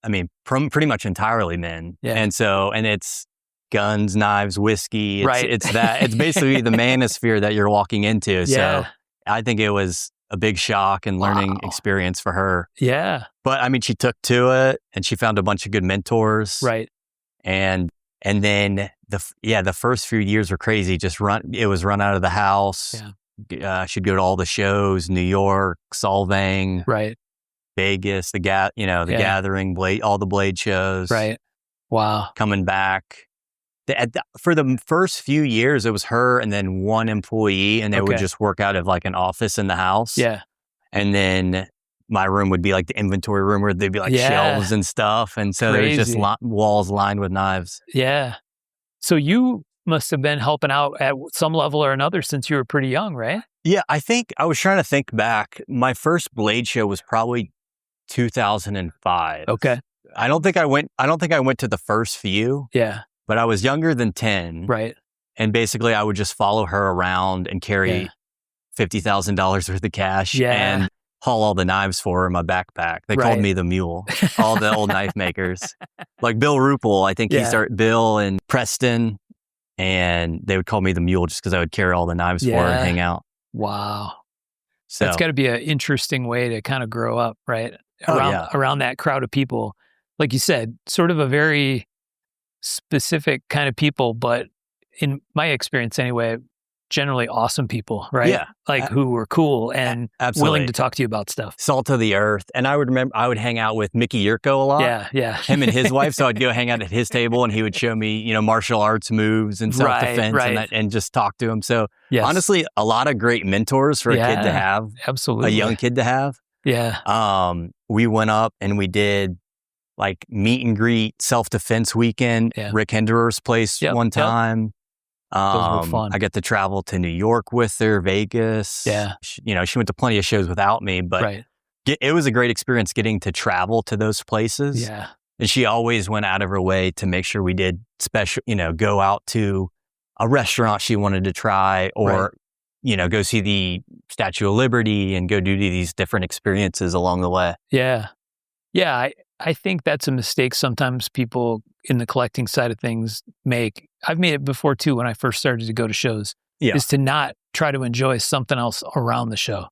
Speaker 4: I mean, pretty much entirely men.
Speaker 3: Yeah.
Speaker 4: And it's guns, knives, whiskey.
Speaker 3: Right.
Speaker 4: It's basically the manosphere that you're walking into.
Speaker 3: Yeah.
Speaker 4: So I think it was a big shock and learning experience for her.
Speaker 3: Yeah.
Speaker 4: But I mean, she took to it and she found a bunch of good mentors.
Speaker 3: Right.
Speaker 4: And then the first few years were crazy. It was run out of the house.
Speaker 3: Yeah.
Speaker 4: She'd go to all the shows, New York, Solvang,
Speaker 3: Right.
Speaker 4: Vegas, the Gathering, all the Blade shows.
Speaker 3: Right. Wow.
Speaker 4: Coming back. For the first few years, it was her and then one employee, and they would just work out of like an office in the house.
Speaker 3: Yeah.
Speaker 4: And then my room would be like the inventory room where there'd be like shelves and stuff. And so there was just walls lined with knives.
Speaker 3: Yeah. So you must have been helping out at some level or another since you were pretty young, right?
Speaker 4: Yeah, I think I was trying to think back. My first Blade show was probably 2005.
Speaker 3: Okay.
Speaker 4: I don't think I went to the first few.
Speaker 3: Yeah.
Speaker 4: But I was younger than 10.
Speaker 3: Right.
Speaker 4: And basically I would just follow her around and carry $50,000 worth of cash and haul all the knives for her in my backpack. They called me the mule, all the old knife makers. Like Bill Ruppel, I think he started, Bill and Preston, and they would call me the mule just because I would carry all the knives for her and hang out.
Speaker 3: Wow.
Speaker 4: So
Speaker 3: that's got to be an interesting way to kind of grow up, right? Around that crowd of people. Like you said, sort of a very specific kind of people, but in my experience anyway, generally awesome people, right?
Speaker 4: Yeah.
Speaker 3: Like who were cool and willing to talk to you about stuff.
Speaker 4: Salt of the earth. And I would hang out with Mickey Yurko a lot.
Speaker 3: Yeah.
Speaker 4: Him and his wife. So I'd go hang out at his table and he would show me, martial arts moves and self-defense and just talk to him. So honestly, a lot of great mentors for a kid to have.
Speaker 3: Absolutely.
Speaker 4: A young kid to have.
Speaker 3: Yeah.
Speaker 4: We went up and we did like meet and greet self-defense weekend, Rick Henderer's place one time.
Speaker 3: Those were fun.
Speaker 4: I got to travel to New York with her, Vegas.
Speaker 3: Yeah.
Speaker 4: She went to plenty of shows without me, but it was a great experience getting to travel to those places.
Speaker 3: Yeah.
Speaker 4: And she always went out of her way to make sure we did special, go out to a restaurant she wanted to try or, go see the Statue of Liberty and go do these different experiences along the way.
Speaker 3: Yeah. Yeah. I think that's a mistake sometimes people in the collecting side of things make. I've made it before too when I first started to go to shows, is to not try to enjoy something else around the show.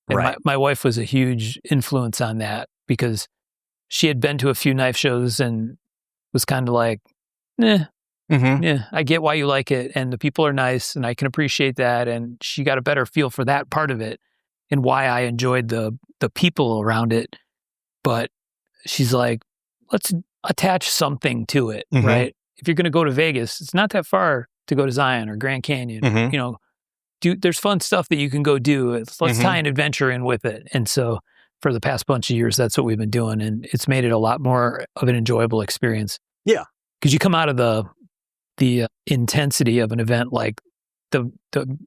Speaker 3: And my wife was a huge influence on that because she had been to a few knife shows and was kind of like, I get why you like it and the people are nice and I can appreciate that. And she got a better feel for that part of it and why I enjoyed the people around it. But she's like, let's attach something to it, right? If you're going to go to Vegas, it's not that far to go to Zion or Grand Canyon. There's fun stuff that you can go do. Let's tie an adventure in with it. And so for the past bunch of years, that's what we've been doing. And it's made it a lot more of an enjoyable experience.
Speaker 4: Yeah.
Speaker 3: Because you come out of the intensity of an event like the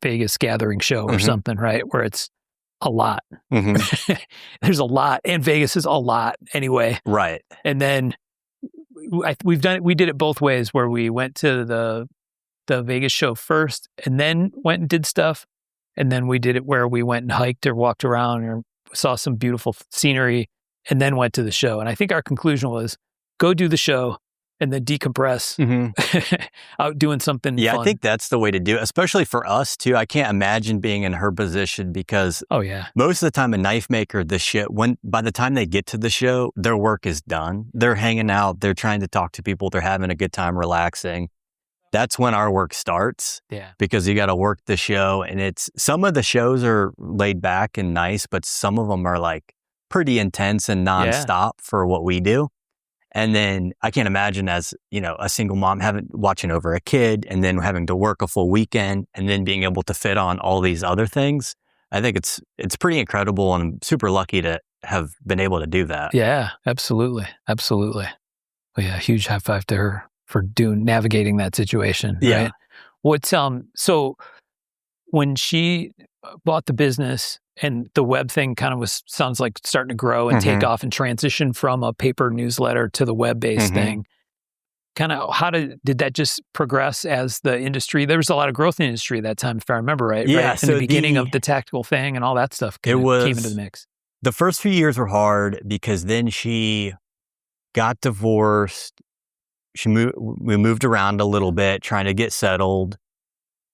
Speaker 3: Vegas Gathering show or something, right? Where it's a lot. There's a lot. And Vegas is a lot anyway.
Speaker 4: Right.
Speaker 3: And then we did it both ways where we went to the Vegas show first and then went and did stuff. And then we did it where we went and hiked or walked around or saw some beautiful scenery and then went to the show. And I think our conclusion was go do the show and then decompress out doing something fun.
Speaker 4: I think that's the way to do it, especially for us too. I can't imagine being in her position because most of the time a knife maker, by the time they get to the show, their work is done. They're hanging out, they're trying to talk to people, they're having a good time relaxing. That's when our work starts because you got to work the show. And some of the shows are laid back and nice, but some of them are like pretty intense and nonstop for what we do. And then I can't imagine as, a single mom watching over a kid and then having to work a full weekend and then being able to fit on all these other things. I think it's pretty incredible and I'm super lucky to have been able to do that.
Speaker 3: Yeah, absolutely. Absolutely. Well, yeah, huge high five to her for navigating that situation.
Speaker 4: Yeah.
Speaker 3: Right? So when she bought the business and the web thing kind of sounds like starting to grow and take off and transition from a paper newsletter to the web-based thing. kind of how did that just progress as the industry? There was a lot of growth in the industry at that time, if I remember right.
Speaker 4: Yeah.
Speaker 3: Right? In the beginning of the tactical thing and all that stuff came into the mix.
Speaker 4: The first few years were hard because then she got divorced. We moved around a little bit, trying to get settled,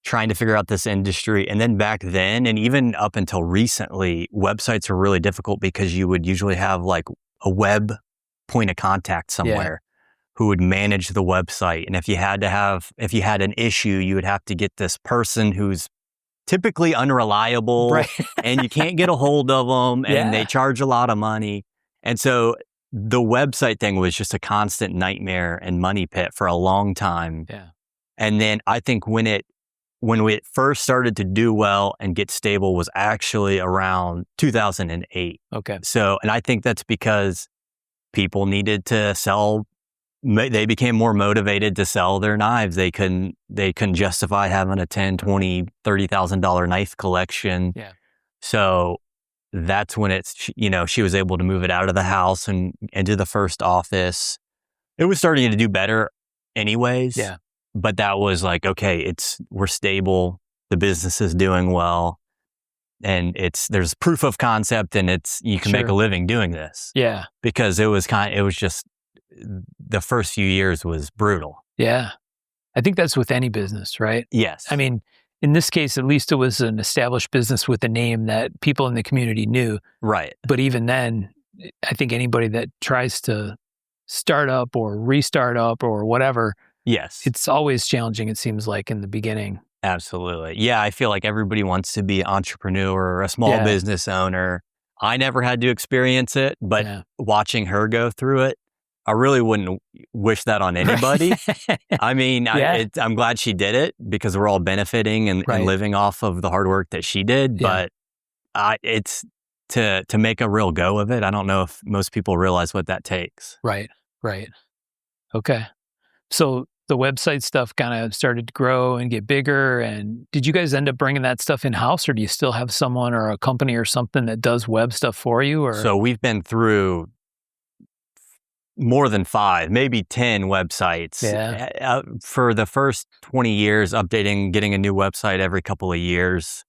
Speaker 4: trying to figure out this industry. And then back then, and even up until recently, websites are really difficult because you would usually have like a web point of contact somewhere who would manage the website. And if you had an issue, you would have to get this person who's typically unreliable and you can't get a hold of them and they charge a lot of money. And so the website thing was just a constant nightmare and money pit for a long time.
Speaker 3: Yeah.
Speaker 4: And then I think when it first started to do well and get stable was actually around 2008.
Speaker 3: Okay.
Speaker 4: So, and I think that's because people needed to sell. They became more motivated to sell their knives. They couldn't justify having a $10,000, $20,000, $30,000 knife collection.
Speaker 3: Yeah.
Speaker 4: So that's when she was able to move it out of the house and into the first office. It was starting to do better anyways.
Speaker 3: Yeah.
Speaker 4: But that was like, okay, we're stable. The business is doing well. And there's proof of concept and you can make a living doing this.
Speaker 3: Yeah.
Speaker 4: Because it was just, the first few years was brutal.
Speaker 3: Yeah. I think that's with any business, right?
Speaker 4: Yes.
Speaker 3: I mean, in this case, at least it was an established business with a name that people in the community knew.
Speaker 4: Right.
Speaker 3: But even then, I think anybody that tries to start up or restart up or whatever,
Speaker 4: yes,
Speaker 3: it's always challenging, it seems like, in the beginning.
Speaker 4: Absolutely. Yeah, I feel like everybody wants to be an entrepreneur or a small business owner. I never had to experience it, but watching her go through it, I really wouldn't wish that on anybody. I mean, I'm glad she did it because we're all benefiting and living off of the hard work that she did. But it's to make a real go of it. I don't know if most people realize what that takes.
Speaker 3: Right. Okay. So the website stuff kind of started to grow and get bigger. And did you guys end up bringing that stuff in-house, or do you still have someone or a company or something that does web stuff for you? Or
Speaker 4: So we've been through more than 5, maybe 10 websites.
Speaker 3: Yeah.
Speaker 4: For the first 20 years, getting a new website every couple of years.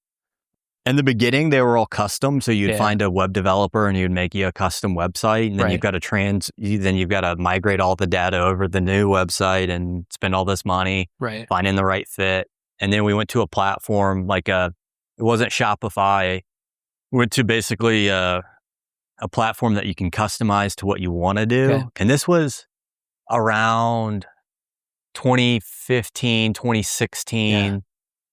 Speaker 4: In the beginning, they were all custom. So you'd find a web developer and you'd make you a custom website. And then you've got to migrate all the data over the new website and spend all this money finding the right fit. And then we went to a platform it wasn't Shopify. We went to basically a platform that you can customize to what you want to do. Okay. And this was around 2015, 2016. Yeah.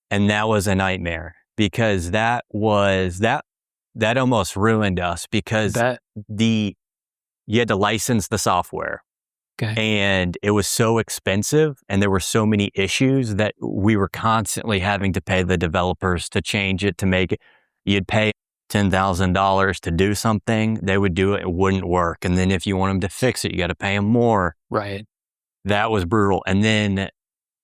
Speaker 4: And that was a nightmare because that almost ruined us because you had to license the software.
Speaker 3: Okay.
Speaker 4: And it was so expensive and there were so many issues that we were constantly having to pay the developers to change it, to make it. You'd pay $10,000 to do something, they would do it, it wouldn't work. And then if you want them to fix it, you got to pay them more.
Speaker 3: Right.
Speaker 4: That was brutal. And then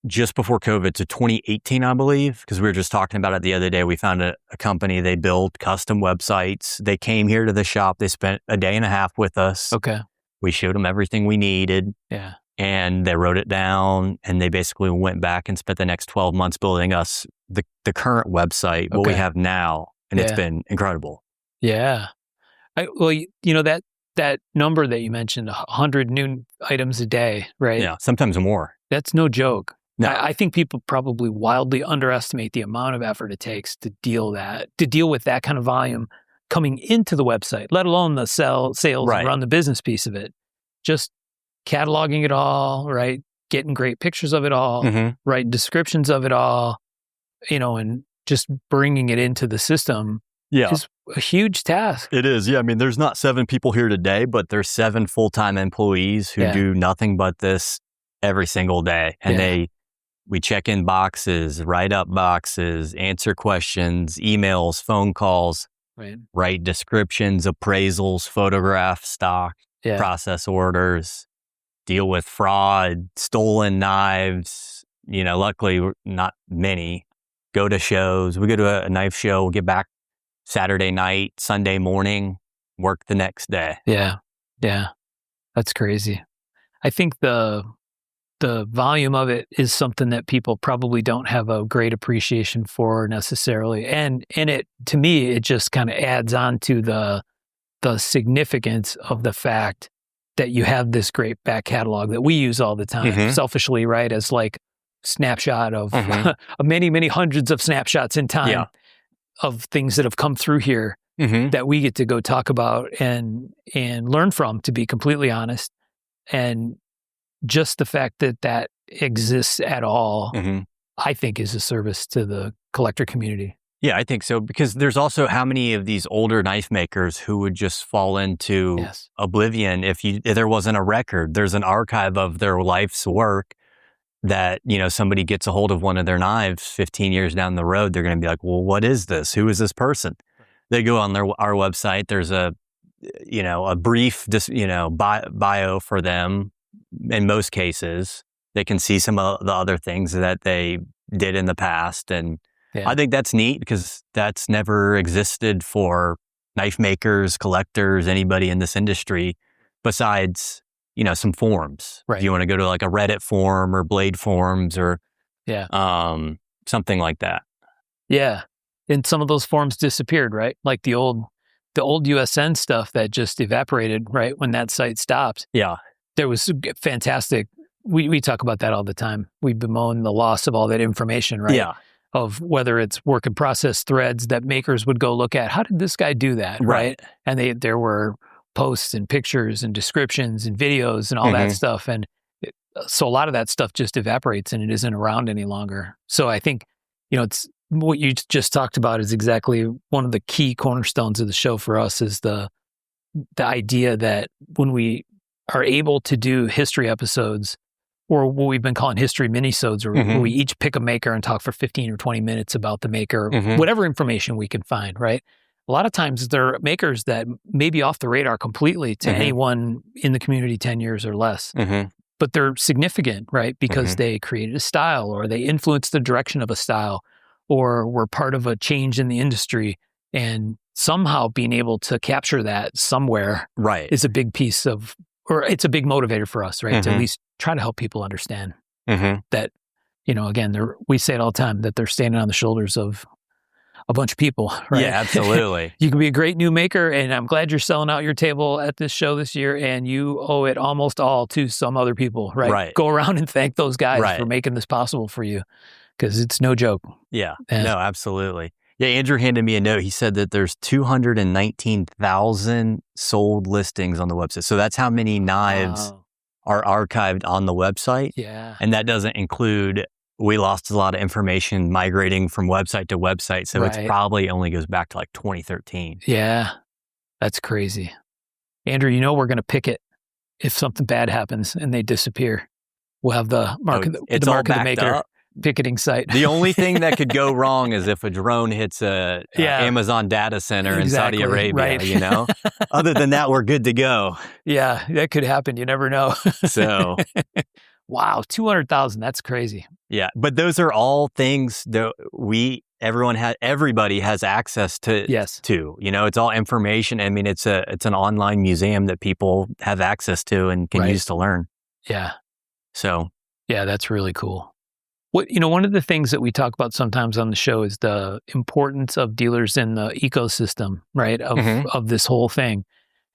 Speaker 4: just before COVID, so 2018, I believe, because we were just talking about it the other day, we found a company, they build custom websites. They came here to the shop. They spent a day and a half with us.
Speaker 3: Okay.
Speaker 4: We showed them everything we needed.
Speaker 3: Yeah.
Speaker 4: And they wrote it down and they basically went back and spent the next 12 months building us the current website, what we have now. And it's been incredible.
Speaker 3: Yeah. That number that you mentioned, 100 new items a day, right?
Speaker 4: Yeah, sometimes more.
Speaker 3: That's no joke.
Speaker 4: No.
Speaker 3: I think people probably wildly underestimate the amount of effort it takes to deal with that kind of volume coming into the website, let alone the sales and run the business piece of it. Just cataloging it all, right? Getting great pictures of it all, writing descriptions of it all, and just bringing it into the system is a huge task.
Speaker 4: It is. Yeah. I mean, there's not 7 people here today, but there's 7 full-time employees who do nothing but this every single day. And we check in boxes, write up boxes, answer questions, emails, phone calls, write descriptions, appraisals, photograph stock, process orders, deal with fraud, stolen knives, luckily not many. Go to shows. We go to a knife show. We'll get back Saturday night, Sunday morning, work the next day.
Speaker 3: Yeah. That's crazy. I think the the volume of it is something that people probably don't have a great appreciation for necessarily. And it, to me, it just kind of adds on to the significance of the fact that you have this great back catalog that we use all the time, selfishly, right? As like snapshot of many, many hundreds of snapshots in time of things that have come through here that we get to go talk about and learn from, to be completely honest. And just the fact that that exists at all, I think is a service to the collector community.
Speaker 4: Yeah, I think so, because there's also how many of these older knife makers who would just fall into oblivion if there wasn't a record. There's an archive of their life's work that, you know, somebody gets a hold of one of their knives 15 years down the road. They're going to be like, well, what is this? Who is this person? They go on our website. There's a brief, bio for them. In most cases, they can see some of the other things that they did in the past. And I think that's neat, because that's never existed for knife makers, collectors, anybody in this industry, besides, you know, some forums. Right. If you want to go to like a Reddit forum or Blade forums or something like that. Yeah.
Speaker 3: And some of those forums disappeared, right? Like the old USN stuff that just evaporated, right? When that site stopped.
Speaker 4: Yeah.
Speaker 3: There was fantastic. We talk about that all the time. We bemoan the loss of all that information, right?
Speaker 4: Yeah.
Speaker 3: Of whether it's work in process threads that makers would go look at. How did this guy do that? Right. And there were posts and pictures and descriptions and videos and all that stuff. And so a lot of that stuff just evaporates and it isn't around any longer. So I think, you know, it's what you just talked about is exactly one of the key cornerstones of the show for us, is the idea that when we are able to do history episodes, or what we've been calling history minisodes, where we each pick a maker and talk for 15 or 20 minutes about the maker, whatever information we can find, right? A lot of times they're makers that may be off the radar completely to anyone in the community 10 years or less, but they're significant, right? Because they created a style, or they influenced the direction of a style, or were part of a change in the industry. And somehow being able to capture that somewhere is a big piece of, or it's a big motivator for us, right? To at least try to help people understand that, you know, again, we say it all the time, that they're standing on the shoulders of a bunch of people, right?
Speaker 4: Yeah, absolutely.
Speaker 3: You can be a great new maker, and I'm glad you're selling out your table at this show this year, and you owe it almost all to some other people, right?
Speaker 4: Right.
Speaker 3: Go around and thank those guys for making this possible for you, because it's no joke.
Speaker 4: Yeah, no, absolutely. Yeah, Andrew handed me a note. He said that there's 219,000 sold listings on the website. So that's how many knives are archived on the website.
Speaker 3: Yeah.
Speaker 4: And that doesn't include, we lost a lot of information migrating from website to website. So it's probably only goes back to like 2013.
Speaker 3: Yeah, that's crazy. Andrew, you know we're going to pick it if something bad happens and they disappear. We'll have the mark of the maker.
Speaker 4: Up.
Speaker 3: Picketing site.
Speaker 4: The only thing that could go wrong is if a drone hits a Amazon data center in Saudi Arabia, you know? Other than that, we're good to go.
Speaker 3: Yeah, that could happen. You never know.
Speaker 4: So,
Speaker 3: wow, 200,000. That's crazy.
Speaker 4: Yeah, but those are all things that everybody has access to.
Speaker 3: Yes.
Speaker 4: To, you know, it's all information. I mean, it's an online museum that people have access to and can use to learn.
Speaker 3: Yeah.
Speaker 4: So,
Speaker 3: yeah, that's really cool. One of the things that we talk about sometimes on the show is the importance of dealers in the ecosystem, right? Of this whole thing.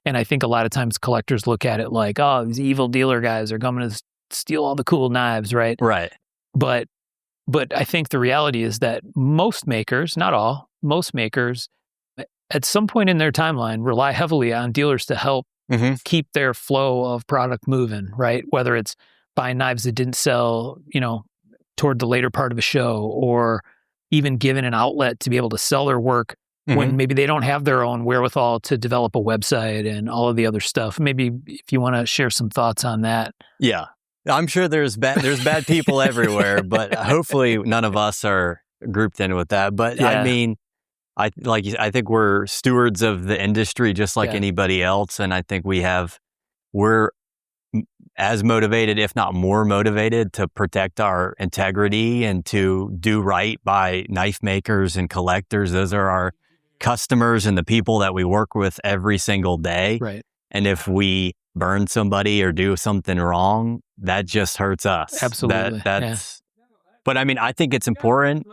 Speaker 3: And I think a lot of times collectors look at it like, oh, these evil dealer guys are coming to steal all the cool knives, right?
Speaker 4: Right.
Speaker 3: But I think the reality is that most makers, not all, most makers at some point in their timeline rely heavily on dealers to help keep their flow of product moving, right? Whether it's buying knives that didn't sell, you know, toward the later part of a show, or even given an outlet to be able to sell their work when maybe they don't have their own wherewithal to develop a website and all of the other stuff. Maybe if you want to share some thoughts on that.
Speaker 4: Yeah. I'm sure there's bad people everywhere, but hopefully none of us are grouped in with that. But I mean, I think we're stewards of the industry just like anybody else. And I think we're as motivated, if not more motivated, to protect our integrity and to do right by knife makers and collectors. Those are our customers and the people that we work with every single day.
Speaker 3: Right.
Speaker 4: And if we burn somebody or do something wrong, that just hurts us.
Speaker 1: Absolutely.
Speaker 4: But I mean, I think it's important.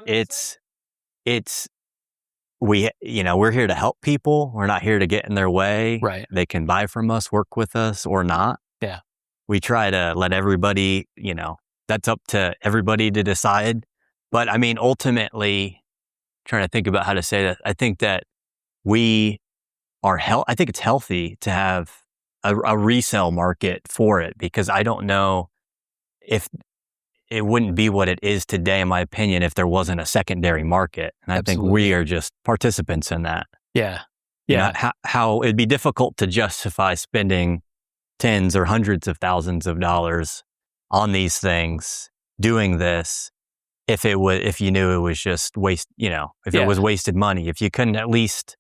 Speaker 4: We're here to help people. We're not here to get in their way.
Speaker 1: Right.
Speaker 4: They can buy from us, work with us, or not.
Speaker 1: Yeah.
Speaker 4: We try to let everybody, that's up to everybody to decide. But I mean, ultimately, trying to think about how to say that, I think that I think it's healthy to have a resale market for it, because I don't know if it wouldn't be what it is today, in my opinion, if there wasn't a secondary market. And I think we are just participants in that.
Speaker 1: Yeah.
Speaker 4: Yeah. How it'd be difficult to justify spending tens or hundreds of thousands of dollars on these things, doing this, if you knew it was just it was wasted money, if you couldn't at least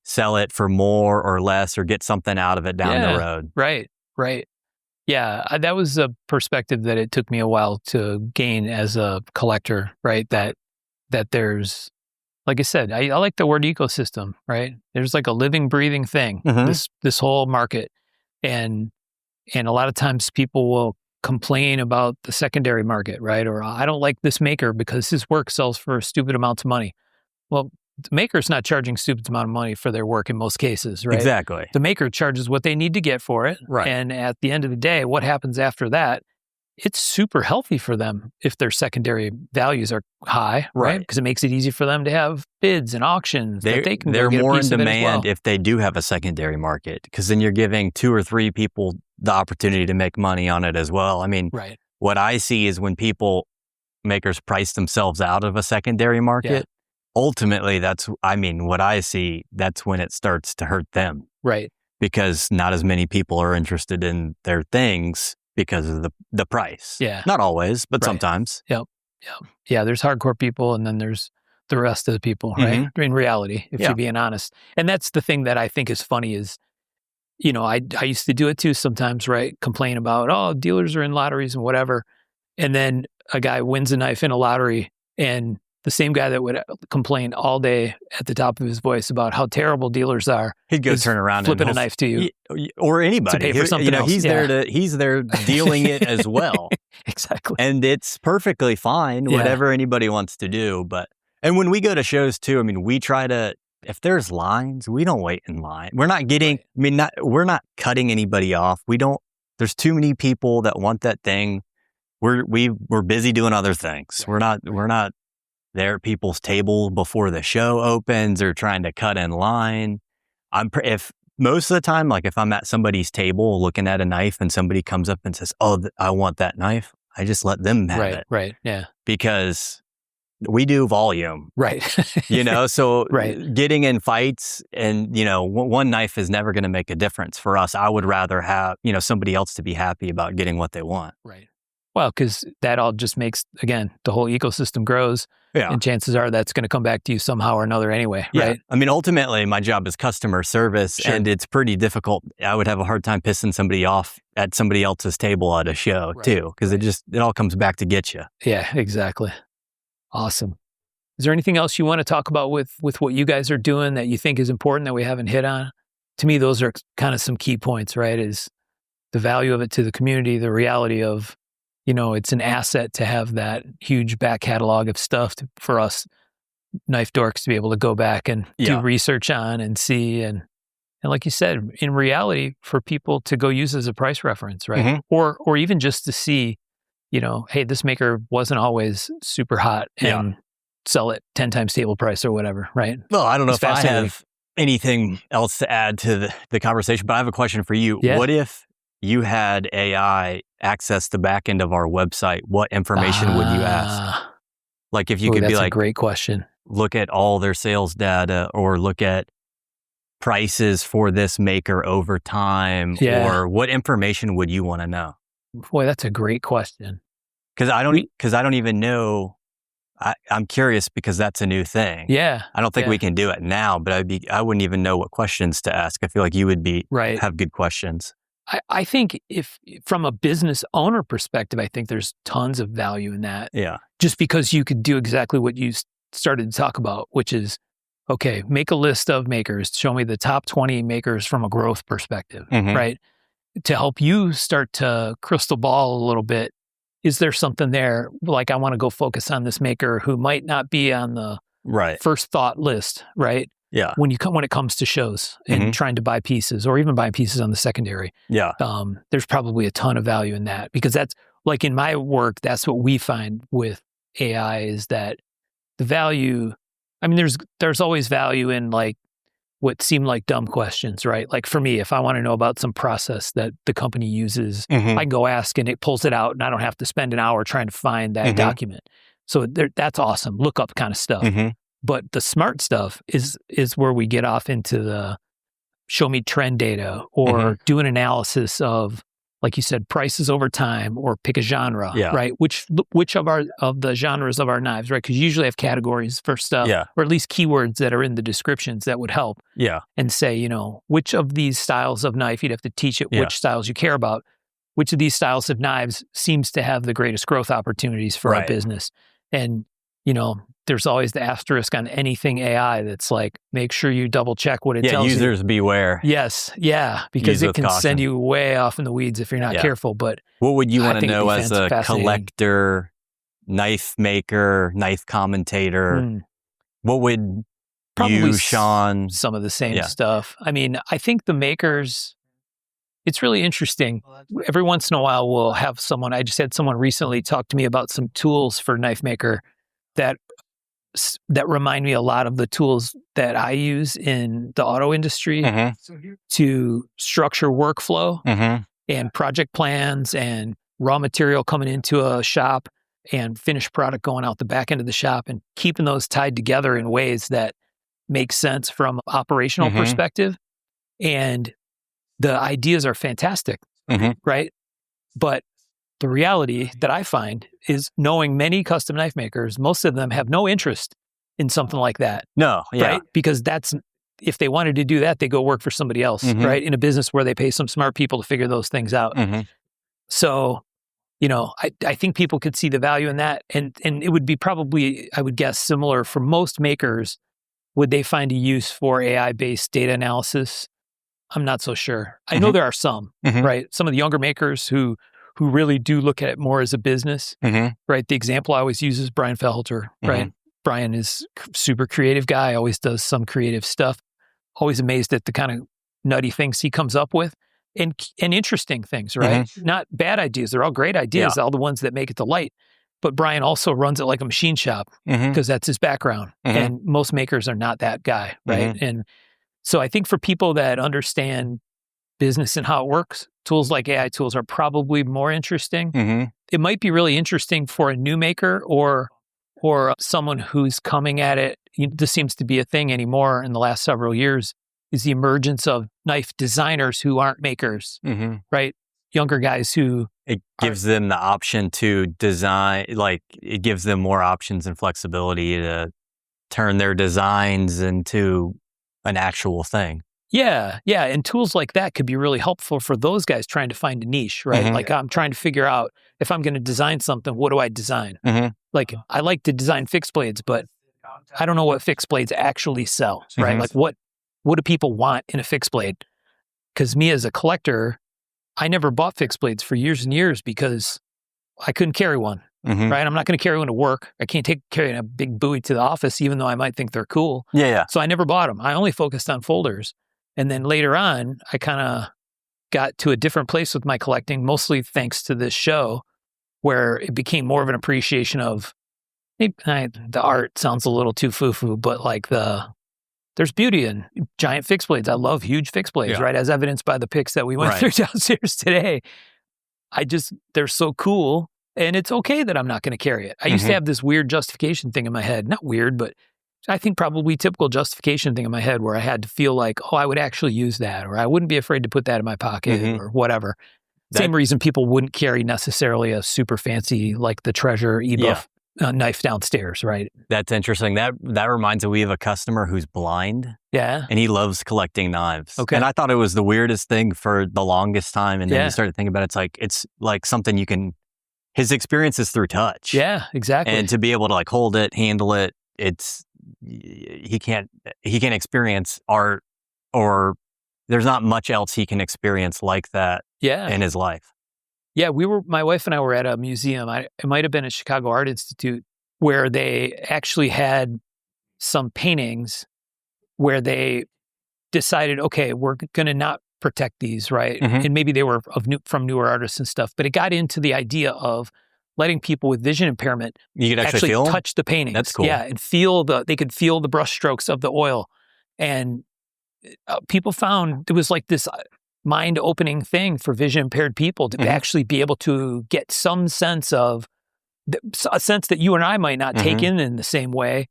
Speaker 4: sell it for more or less or get something out of it down the road.
Speaker 1: Right. Yeah, that was a perspective that it took me a while to gain as a collector, right? That there's, like I said, I like the word ecosystem, right? There's like a living, breathing thing, this whole market. And a lot of times people will complain about the secondary market, right? Or I don't like this maker because his work sells for stupid amounts of money. Well, the maker's not charging stupid amount of money for their work in most cases, right?
Speaker 4: Exactly.
Speaker 1: The maker charges what they need to get for it.
Speaker 4: Right.
Speaker 1: And at the end of the day, what happens after that, it's super healthy for them if their secondary values are high, right? Because it makes it easy for them to have bids and auctions that they can
Speaker 4: They're
Speaker 1: go get
Speaker 4: more
Speaker 1: a piece
Speaker 4: in
Speaker 1: of it as
Speaker 4: demand
Speaker 1: well.
Speaker 4: if they do have a secondary market, because then you're giving 2 or 3 people the opportunity to make money on it as well. I mean, what I see is when makers price themselves out of a secondary market, ultimately what I see, that's when it starts to hurt them.
Speaker 1: Right.
Speaker 4: Because not as many people are interested in their things because of the price.
Speaker 1: Yeah.
Speaker 4: Not always, but sometimes.
Speaker 1: Yep. Yeah, there's hardcore people and then there's the rest of the people, right? In reality, if you're being honest. And that's the thing that I think is funny is, I used to do it too sometimes, right? Complain about, dealers are in lotteries and whatever. And then a guy wins a knife in a lottery, and the same guy that would complain all day at the top of his voice about how terrible dealers are,
Speaker 4: he'd go turn around
Speaker 1: flipping
Speaker 4: and
Speaker 1: a knife to you,
Speaker 4: or anybody
Speaker 1: to pay for something else.
Speaker 4: He's there dealing it as well.
Speaker 1: Exactly.
Speaker 4: And it's perfectly fine, whatever anybody wants to do. And when we go to shows too, I mean, we try to, if there's lines, we don't wait in line. We're not getting, we're not cutting anybody off. There's too many people that want that thing. We're busy doing other things. We're not there at people's table before the show opens or trying to cut in line. If most of the time, like if I'm at somebody's table looking at a knife and somebody comes up and says, I want that knife, I just let them have it.
Speaker 1: Right. Yeah.
Speaker 4: Because we do volume.
Speaker 1: Right.
Speaker 4: So getting in fights and, one knife is never going to make a difference for us. I would rather have, somebody else to be happy about getting what they want.
Speaker 1: Right. Well, because that all just makes, again, the whole ecosystem grows. Yeah. And chances are that's going to come back to you somehow or another anyway, right?
Speaker 4: I mean, ultimately, my job is customer service, and it's pretty difficult. I would have a hard time pissing somebody off at somebody else's table at a show, too, because it all comes back to get you.
Speaker 1: Yeah, exactly. Awesome. Is there anything else you want to talk about with what you guys are doing that you think is important that we haven't hit on? To me, those are kind of some key points, right? Is the value of it to the community, the reality of, it's an asset to have that huge back catalog of stuff for us knife dorks to be able to go back and do research on and see. And like you said, in reality, for people to go use as a price reference, right? Or even just to see, hey, this maker wasn't always super hot and sell it 10 times table price or whatever, right?
Speaker 4: Well, I don't know if I have anything else to add to the conversation, but I have a question for you. Yeah. What if you had AI access the back end of our website? What information would you ask? Like if you could be like,
Speaker 1: that's a great question.
Speaker 4: Look at all their sales data, or look at prices for this maker over time, or what information would you want to know?
Speaker 1: Boy, that's a great question.
Speaker 4: Because I don't even know. I'm curious because that's a new thing.
Speaker 1: Yeah.
Speaker 4: I don't think we can do it now, but I wouldn't even know what questions to ask. I feel like you would have good questions.
Speaker 1: I think if from a business owner perspective, I think there's tons of value in that.
Speaker 4: Yeah.
Speaker 1: Just because you could do exactly what you started to talk about, which is
Speaker 3: okay, make a list of makers. Show me the top 20 makers from a growth perspective, right? To help you start to crystal ball a little bit. Is there something there? Like, I want to go focus on this maker who might not be on the first thought list, right?
Speaker 4: Yeah.
Speaker 3: When it comes to shows and trying to buy pieces or even buying pieces on the secondary.
Speaker 4: Yeah.
Speaker 3: There's probably a ton of value in that, because that's like in my work, that's what we find with AI is that the value, I mean, there's always value in like what seem like dumb questions, right? Like for me, if I want to know about some process that the company uses, I can go ask and it pulls it out and I don't have to spend an hour trying to find that document. So that's awesome. Look up kind of stuff. But the smart stuff is where we get off into the show me trend data or do an analysis of, like you said, prices over time, or pick a genre, right? Which of the genres of our knives, right? Because you usually have categories for stuff, or at least keywords that are in the descriptions that would help. And say, you know, which of these styles of knife, you'd have to teach it which styles you care about. Which of these styles of knives seems to have the greatest growth opportunities for our business? And, you know, there's always the asterisk on anything AI that's like, make sure you double check what it tells you.
Speaker 4: Users beware.
Speaker 3: Yes. Yeah. Because it can send you way off in the weeds if you're not careful. But
Speaker 4: what would you want to know as a collector, knife maker, knife commentator? What would
Speaker 3: probably
Speaker 4: Sean?
Speaker 3: Some of the same stuff. I mean, I think the makers, it's really interesting. Every once in a while, we'll have someone, I just had someone recently talk to me about some tools for knife maker that remind me a lot of the tools that I use in the auto industry to structure workflow and project plans and raw material coming into a shop and finished product going out the back end of the shop, and keeping those tied together in ways that make sense from an operational perspective. And the ideas are fantastic, right? But the reality that I find is, knowing many custom knife makers, most of them have no interest in something like that.
Speaker 4: No,
Speaker 3: right? Because if they wanted to do that, they go work for somebody else, right? In a business where they pay some smart people to figure those things out. So, you know, I think people could see the value in that. And it would be probably, I would guess, similar for most makers. Would they find a use for AI-based data analysis? I'm not so sure. I know there are some, right? Some of the younger makers who really do look at it more as a business, right? The example I always use is Brian Felter, right? Brian is super creative guy, always does some creative stuff. Always amazed at the kind of nutty things he comes up with, and interesting things, right? Not bad ideas. They're all great ideas, all the ones that make it to light. But Brian also runs it like a machine shop because that's his background. And most makers are not that guy, right? And so I think for people that understand business and how it works, tools like AI tools are probably more interesting. It might be really interesting for a new maker or someone who's coming at it. This seems to be a thing anymore in the last several years, is the emergence of knife designers who aren't makers, right? Younger guys who...
Speaker 4: It gives them the option to design, like it gives them more options and flexibility to turn their designs into an actual thing.
Speaker 3: Yeah. And tools like that could be really helpful for those guys trying to find a niche, right? Like, I'm trying to figure out, if I'm going to design something, what do I design? Like, I like to design fixed blades, but I don't know what fixed blades actually sell, right? Like, what do people want in a fixed blade? Because me as a collector, I never bought fixed blades for years and years because I couldn't carry one, right? I'm not going to carry one to work. I can't carry a big Bowie to the office, even though I might think they're cool. So I never bought them. I only focused on folders. And then later on, I kind of got to a different place with my collecting, mostly thanks to this show, where it became more of an appreciation of, the art sounds a little too foo-foo, but like there's beauty in giant fixed blades. I love huge fixed blades, right? As evidenced by the picks that we went through downstairs today. They're so cool, and it's okay that I'm not going to carry it. I used to have this weird justification thing in my head. Not weird, but I think probably typical justification thing in my head where I had to feel like, I would actually use that, or I wouldn't be afraid to put that in my pocket or whatever. Same reason people wouldn't carry necessarily a super fancy, like the Treasure eBuff knife downstairs, right?
Speaker 4: That's interesting. That reminds me, we have a customer who's blind. And he loves collecting knives. And I thought it was the weirdest thing for the longest time. And then you started thinking about it's like something you can, his experience is through touch.
Speaker 3: Yeah, exactly.
Speaker 4: And to be able to like hold it, handle it, he can't experience art, or there's not much else he can experience like that in his life.
Speaker 1: Yeah, my wife and I were at a museum. It might have been at Chicago Art Institute, where they actually had some paintings where they decided, okay, we're going to not protect these, right? And maybe they were from newer artists and stuff, but it got into the idea of letting people with vision impairment
Speaker 4: you could actually feel
Speaker 1: touch the paintings.
Speaker 4: That's cool.
Speaker 1: Yeah, and they could feel the brush strokes of the oil. And people found there was like this mind-opening thing for vision-impaired people to actually be able to get some sense of, a sense that you and I might not take in the same way,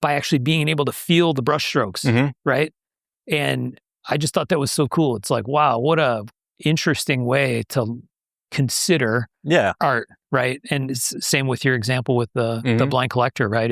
Speaker 1: by actually being able to feel the brush strokes, right? And I just thought that was so cool. It's like, wow, what a interesting way to consider art, right? And it's same with your example with the blind collector, right?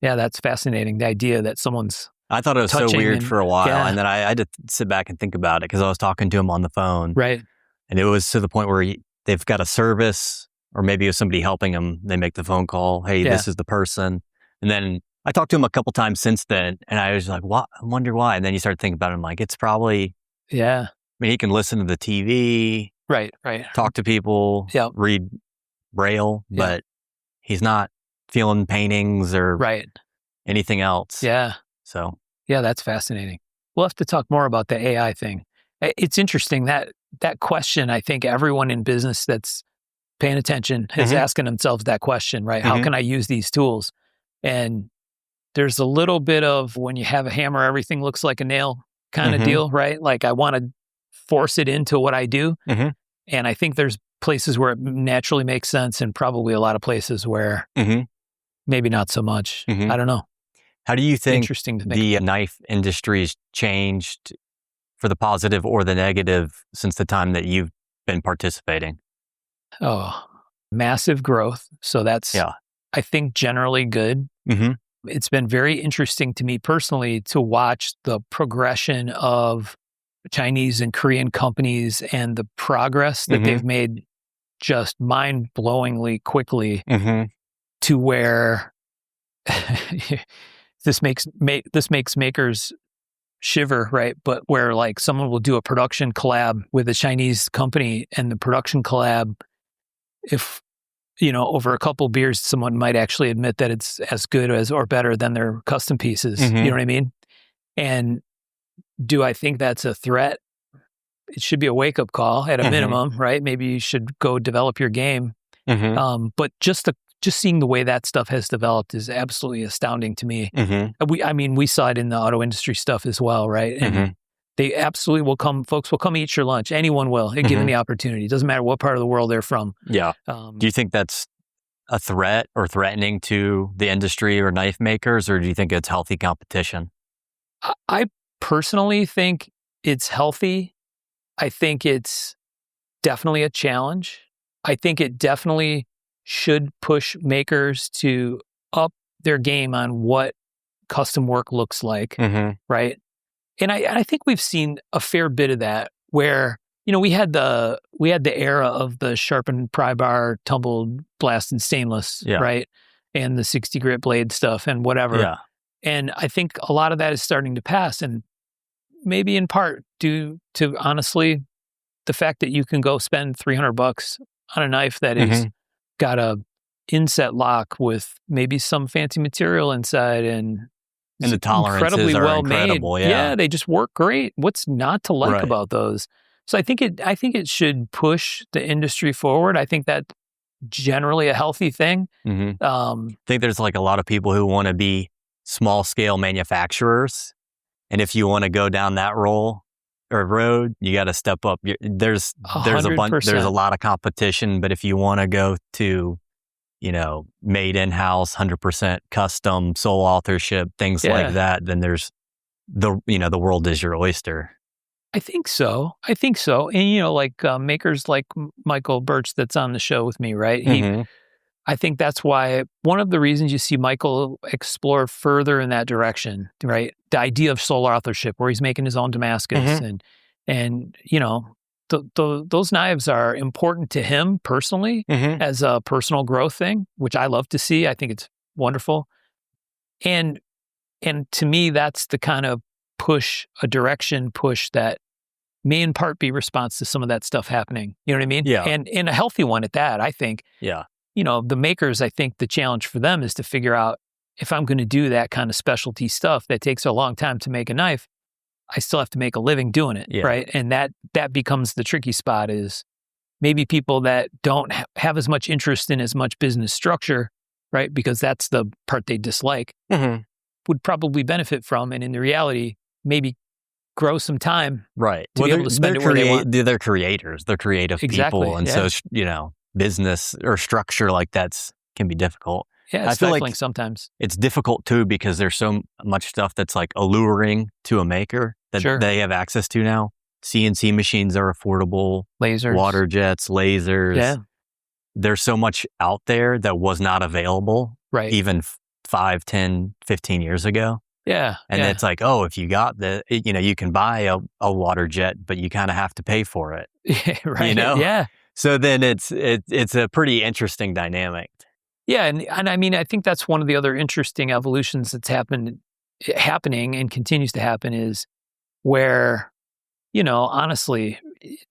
Speaker 1: That's fascinating. The idea that someone's
Speaker 4: I thought it was so weird for a while, and then I had to sit back and think about it because I was talking to him on the phone,
Speaker 1: right?
Speaker 4: And it was to the point where they've got a service, or maybe it was somebody helping them. They make the phone call, hey, this is the person, and then I talked to him a couple times since then, and I was like, "What? I wonder why." And then you start thinking about it. I'm like, it's probably, I mean, he can listen to the TV,
Speaker 1: right,
Speaker 4: talk to people, read Braille, but he's not feeling paintings or anything else.
Speaker 1: Yeah.
Speaker 4: So
Speaker 1: that's fascinating. We'll have to talk more about the AI thing. It's interesting that question. I think everyone in business that's paying attention is asking themselves that question, right? How can I use these tools? And there's a little bit of, when you have a hammer, everything looks like a nail kind of deal, right? Like, I want to force it into what I do. And I think there's places where it naturally makes sense, and probably a lot of places where maybe not so much. I don't know.
Speaker 4: How do you think
Speaker 1: Interesting to think
Speaker 4: the knife industry's changed for the positive or the negative since the time that you've been participating?
Speaker 1: Oh, massive growth. So that's, I think, generally good. It's been very interesting to me personally to watch the progression of Chinese and Korean companies and the progress that they've made just mind-blowingly quickly to where this makes makers shiver, right? But where, like, someone will do a production collab with a Chinese company, and the production collab, if over a couple beers, someone might actually admit that it's as good as or better than their custom pieces. You know what I mean? And do I think that's a threat? It should be a wake-up call at a minimum, right? Maybe you should go develop your game. But just seeing the way that stuff has developed is absolutely astounding to me. We saw it in the auto industry stuff as well, right? And they absolutely will come. Folks will come eat your lunch. Anyone will, given the opportunity. It doesn't matter what part of the world they're from.
Speaker 4: Yeah. Do you think that's a threat or threatening to the industry or knife makers, or do you think it's healthy competition?
Speaker 1: I personally think it's healthy. I think it's definitely a challenge. I think it definitely should push makers to up their game on what custom work looks like, right? And I think we've seen a fair bit of that, where we had the era of the sharpened pry bar, tumbled, blasted stainless, right, and the 60 grit blade stuff and whatever. And I think a lot of that is starting to pass, and maybe in part due to, honestly, the fact that you can go spend $300 on a knife that is got a inset lock with maybe some fancy material inside, and
Speaker 4: the tolerances are incredible.
Speaker 1: Made. Yeah, they just work great. What's not to like about those? So I think it should push the industry forward. I think that generally a healthy thing.
Speaker 4: I think there's like a lot of people who want to be small scale manufacturers, and if you want to go down that road, you got to step up. There's a lot of competition, but if you want to go to made in-house, 100% custom, sole authorship, things like that, then there's the world is your oyster.
Speaker 1: I think so. And, makers like Michael Birch that's on the show with me, right? I think that's why one of the reasons you see Michael explore further in that direction, right? The idea of sole authorship, where he's making his own Damascus, and those knives are important to him personally as a personal growth thing, which I love to see. I think it's wonderful. And And to me, that's the kind of a direction push that may in part be response to some of that stuff happening. You know what I mean?
Speaker 4: Yeah.
Speaker 1: And a healthy one at that, I think.
Speaker 4: Yeah.
Speaker 1: The makers, I think the challenge for them is to figure out, if I'm going to do that kind of specialty stuff that takes a long time to make a knife, I still have to make a living doing it, right? And that becomes the tricky spot, is maybe people that don't have as much interest in as much business structure, right? Because that's the part they dislike, would probably benefit from, and in the reality, maybe grow some time,
Speaker 4: right?
Speaker 1: To be able to spend it where they want.
Speaker 4: They're creators, they're creative people, and so business or structure like that's can be difficult.
Speaker 1: Yeah, it's stifling sometimes.
Speaker 4: It's difficult too because there's so much stuff that's like alluring to a maker that they have access to now. CNC machines are affordable,
Speaker 1: lasers,
Speaker 4: water jets, lasers. Yeah, there's so much out there that was not available,
Speaker 1: right?
Speaker 4: Even 5, 10, 15 years ago.
Speaker 1: Yeah.
Speaker 4: And it's like, oh, if you got you can buy a water jet, but you kind of have to pay for it.
Speaker 1: Yeah, right.
Speaker 4: Yeah. So then it's a pretty interesting dynamic.
Speaker 1: Yeah. And I mean, I think that's one of the other interesting evolutions that's happening and continues to happen, is where, honestly,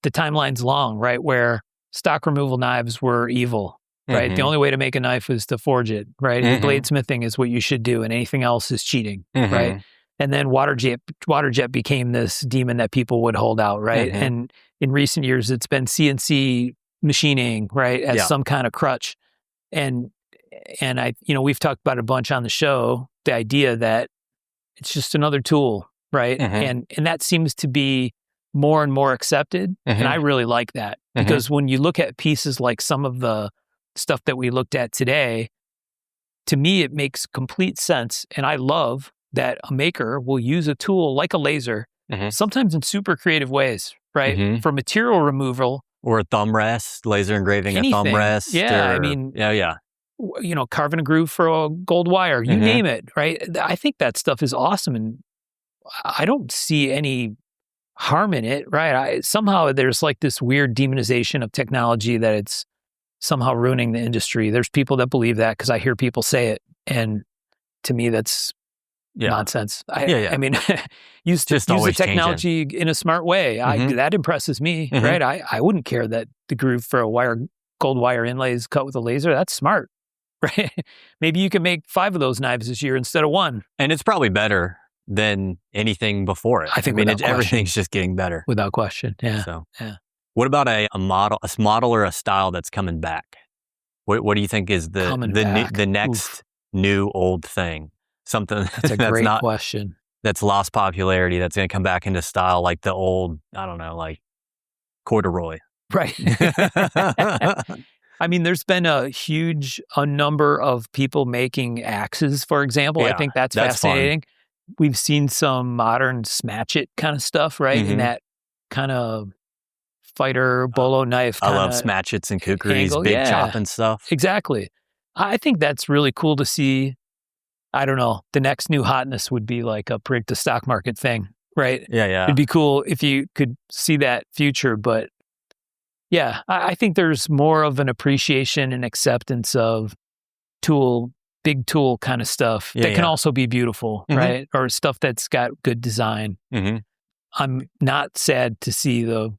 Speaker 1: the timeline's long, right? Where stock removal knives were evil. Right. The only way to make a knife was to forge it. Right. And bladesmithing is what you should do, and anything else is cheating. Right. And then water jet became this demon that people would hold out. Right. And in recent years, it's been CNC machining, right, as some kind of crutch. And I, we've talked about it a bunch on the show, the idea that it's just another tool. Right. And that seems to be more and more accepted. And I really like that, because when you look at pieces like some of the stuff that we looked at today, to me, it makes complete sense. And I love that a maker will use a tool like a laser, sometimes in super creative ways, right? For material removal.
Speaker 4: Or a thumb rest, laser engraving a thumb rest.
Speaker 1: Yeah,
Speaker 4: or,
Speaker 1: I mean,
Speaker 4: yeah.
Speaker 1: Carving a groove for a gold wire, you name it, right? I think that stuff is awesome. And I don't see any harm in it, right? Somehow there's like this weird demonization of technology that it's somehow ruining the industry. There's people that believe that, because I hear people say it. And to me, that's nonsense. I mean, use the technology in a smart way. That impresses me, right? I wouldn't care that the groove for a gold wire inlay is cut with a laser. That's smart, right? Maybe you can make 5 of those knives this year instead of 1.
Speaker 4: And it's probably better than anything before it.
Speaker 1: I think
Speaker 4: everything's just getting better.
Speaker 1: Without question, yeah.
Speaker 4: So, what about a model or a style that's coming back? What do you think is the next new old thing? Something
Speaker 1: that's a great question.
Speaker 4: That's lost popularity, that's going to come back into style, like the old, I don't know, like corduroy.
Speaker 1: Right. I mean, there's been a number of people making axes, for example. I think that's fascinating. Fun. We've seen some modern smatch it kind of stuff, right? In that kind of fighter bolo knife.
Speaker 4: I love smatchets and kukris, big chop and stuff.
Speaker 1: Exactly. I think that's really cool to see. I don't know. The next new hotness would be like a predict the stock market thing, right?
Speaker 4: Yeah.
Speaker 1: It'd be cool if you could see that future. But yeah, I think there's more of an appreciation and acceptance of big tool kind of stuff that can also be beautiful, right? Or stuff that's got good design. I'm not sad to see the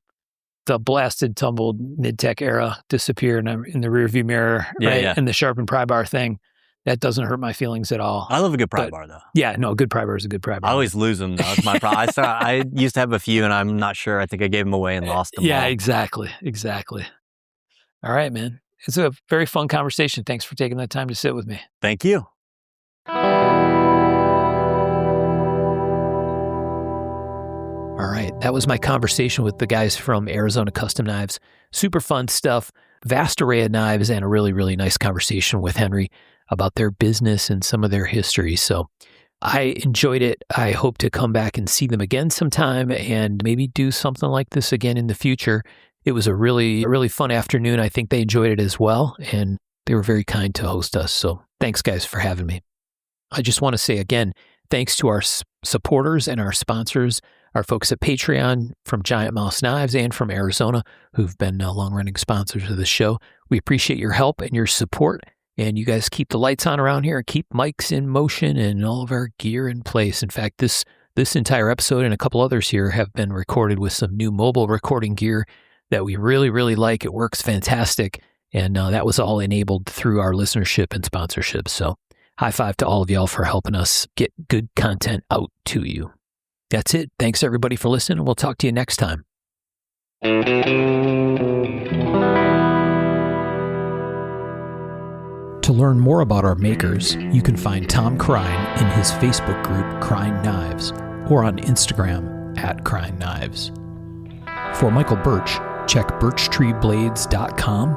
Speaker 1: blasted, tumbled mid-tech era disappear in the rearview mirror, right? And the sharpened pry bar thing. That doesn't hurt my feelings at all.
Speaker 4: I love a good pry bar, though.
Speaker 1: Yeah, no, a good pry bar is a good pry bar.
Speaker 4: I always lose them, though. That's my problem. I used to have a few, and I'm not sure. I think I gave them away and lost them.
Speaker 1: Yeah,
Speaker 4: all.
Speaker 1: Exactly. All right, man. It's a very fun conversation. Thanks for taking the time to sit with me.
Speaker 4: Thank you.
Speaker 1: All right. That was my conversation with the guys from Arizona Custom Knives. Super fun stuff, vast array of knives, and a really, really nice conversation with Henry about their business and some of their history. So I enjoyed it. I hope to come back and see them again sometime and maybe do something like this again in the future. It was a really, really fun afternoon. I think they enjoyed it as well, and they were very kind to host us. So thanks, guys, for having me. I just want to say again, thanks to our supporters and our sponsors, our folks at Patreon from Giant Mouse Knives and from Arizona, who've been long-running sponsors of the show. We appreciate your help and your support. And you guys keep the lights on around here, keep mics in motion and all of our gear in place. In fact, this entire episode and a couple others here have been recorded with some new mobile recording gear that we really, really like. It works fantastic. And that was all enabled through our listenership and sponsorship. So high five to all of y'all for helping us get good content out to you. That's it. Thanks everybody for listening. We'll talk to you next time. To learn more about our makers, you can find Tom Krein in his Facebook group Krein Knives or on Instagram @Krein Knives. For Michael Birch, check birchtreeblades.com,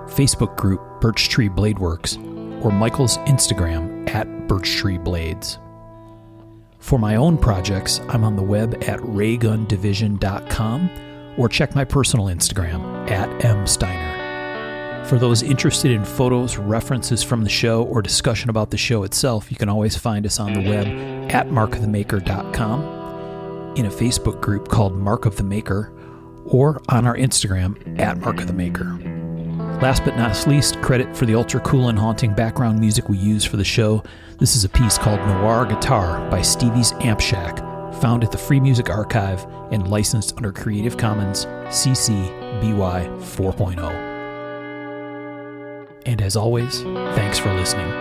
Speaker 1: Facebook group Birch Tree Blade Works, or Michael's Instagram @BirchTreeBlades. For my own projects, I'm on the web at raygundivision.com or check my personal Instagram @msteiner. For those interested in photos, references from the show, or discussion about the show itself, you can always find us on the web at markofthemaker.com, in a Facebook group called Mark of the Maker, or on our Instagram @markofthemaker. Last but not least, credit for the ultra cool and haunting background music we use for the show. This is a piece called Noir Guitar by Stevie's Amp Shack, found at the Free Music Archive and licensed under Creative Commons CC BY 4.0. And as always, thanks for listening.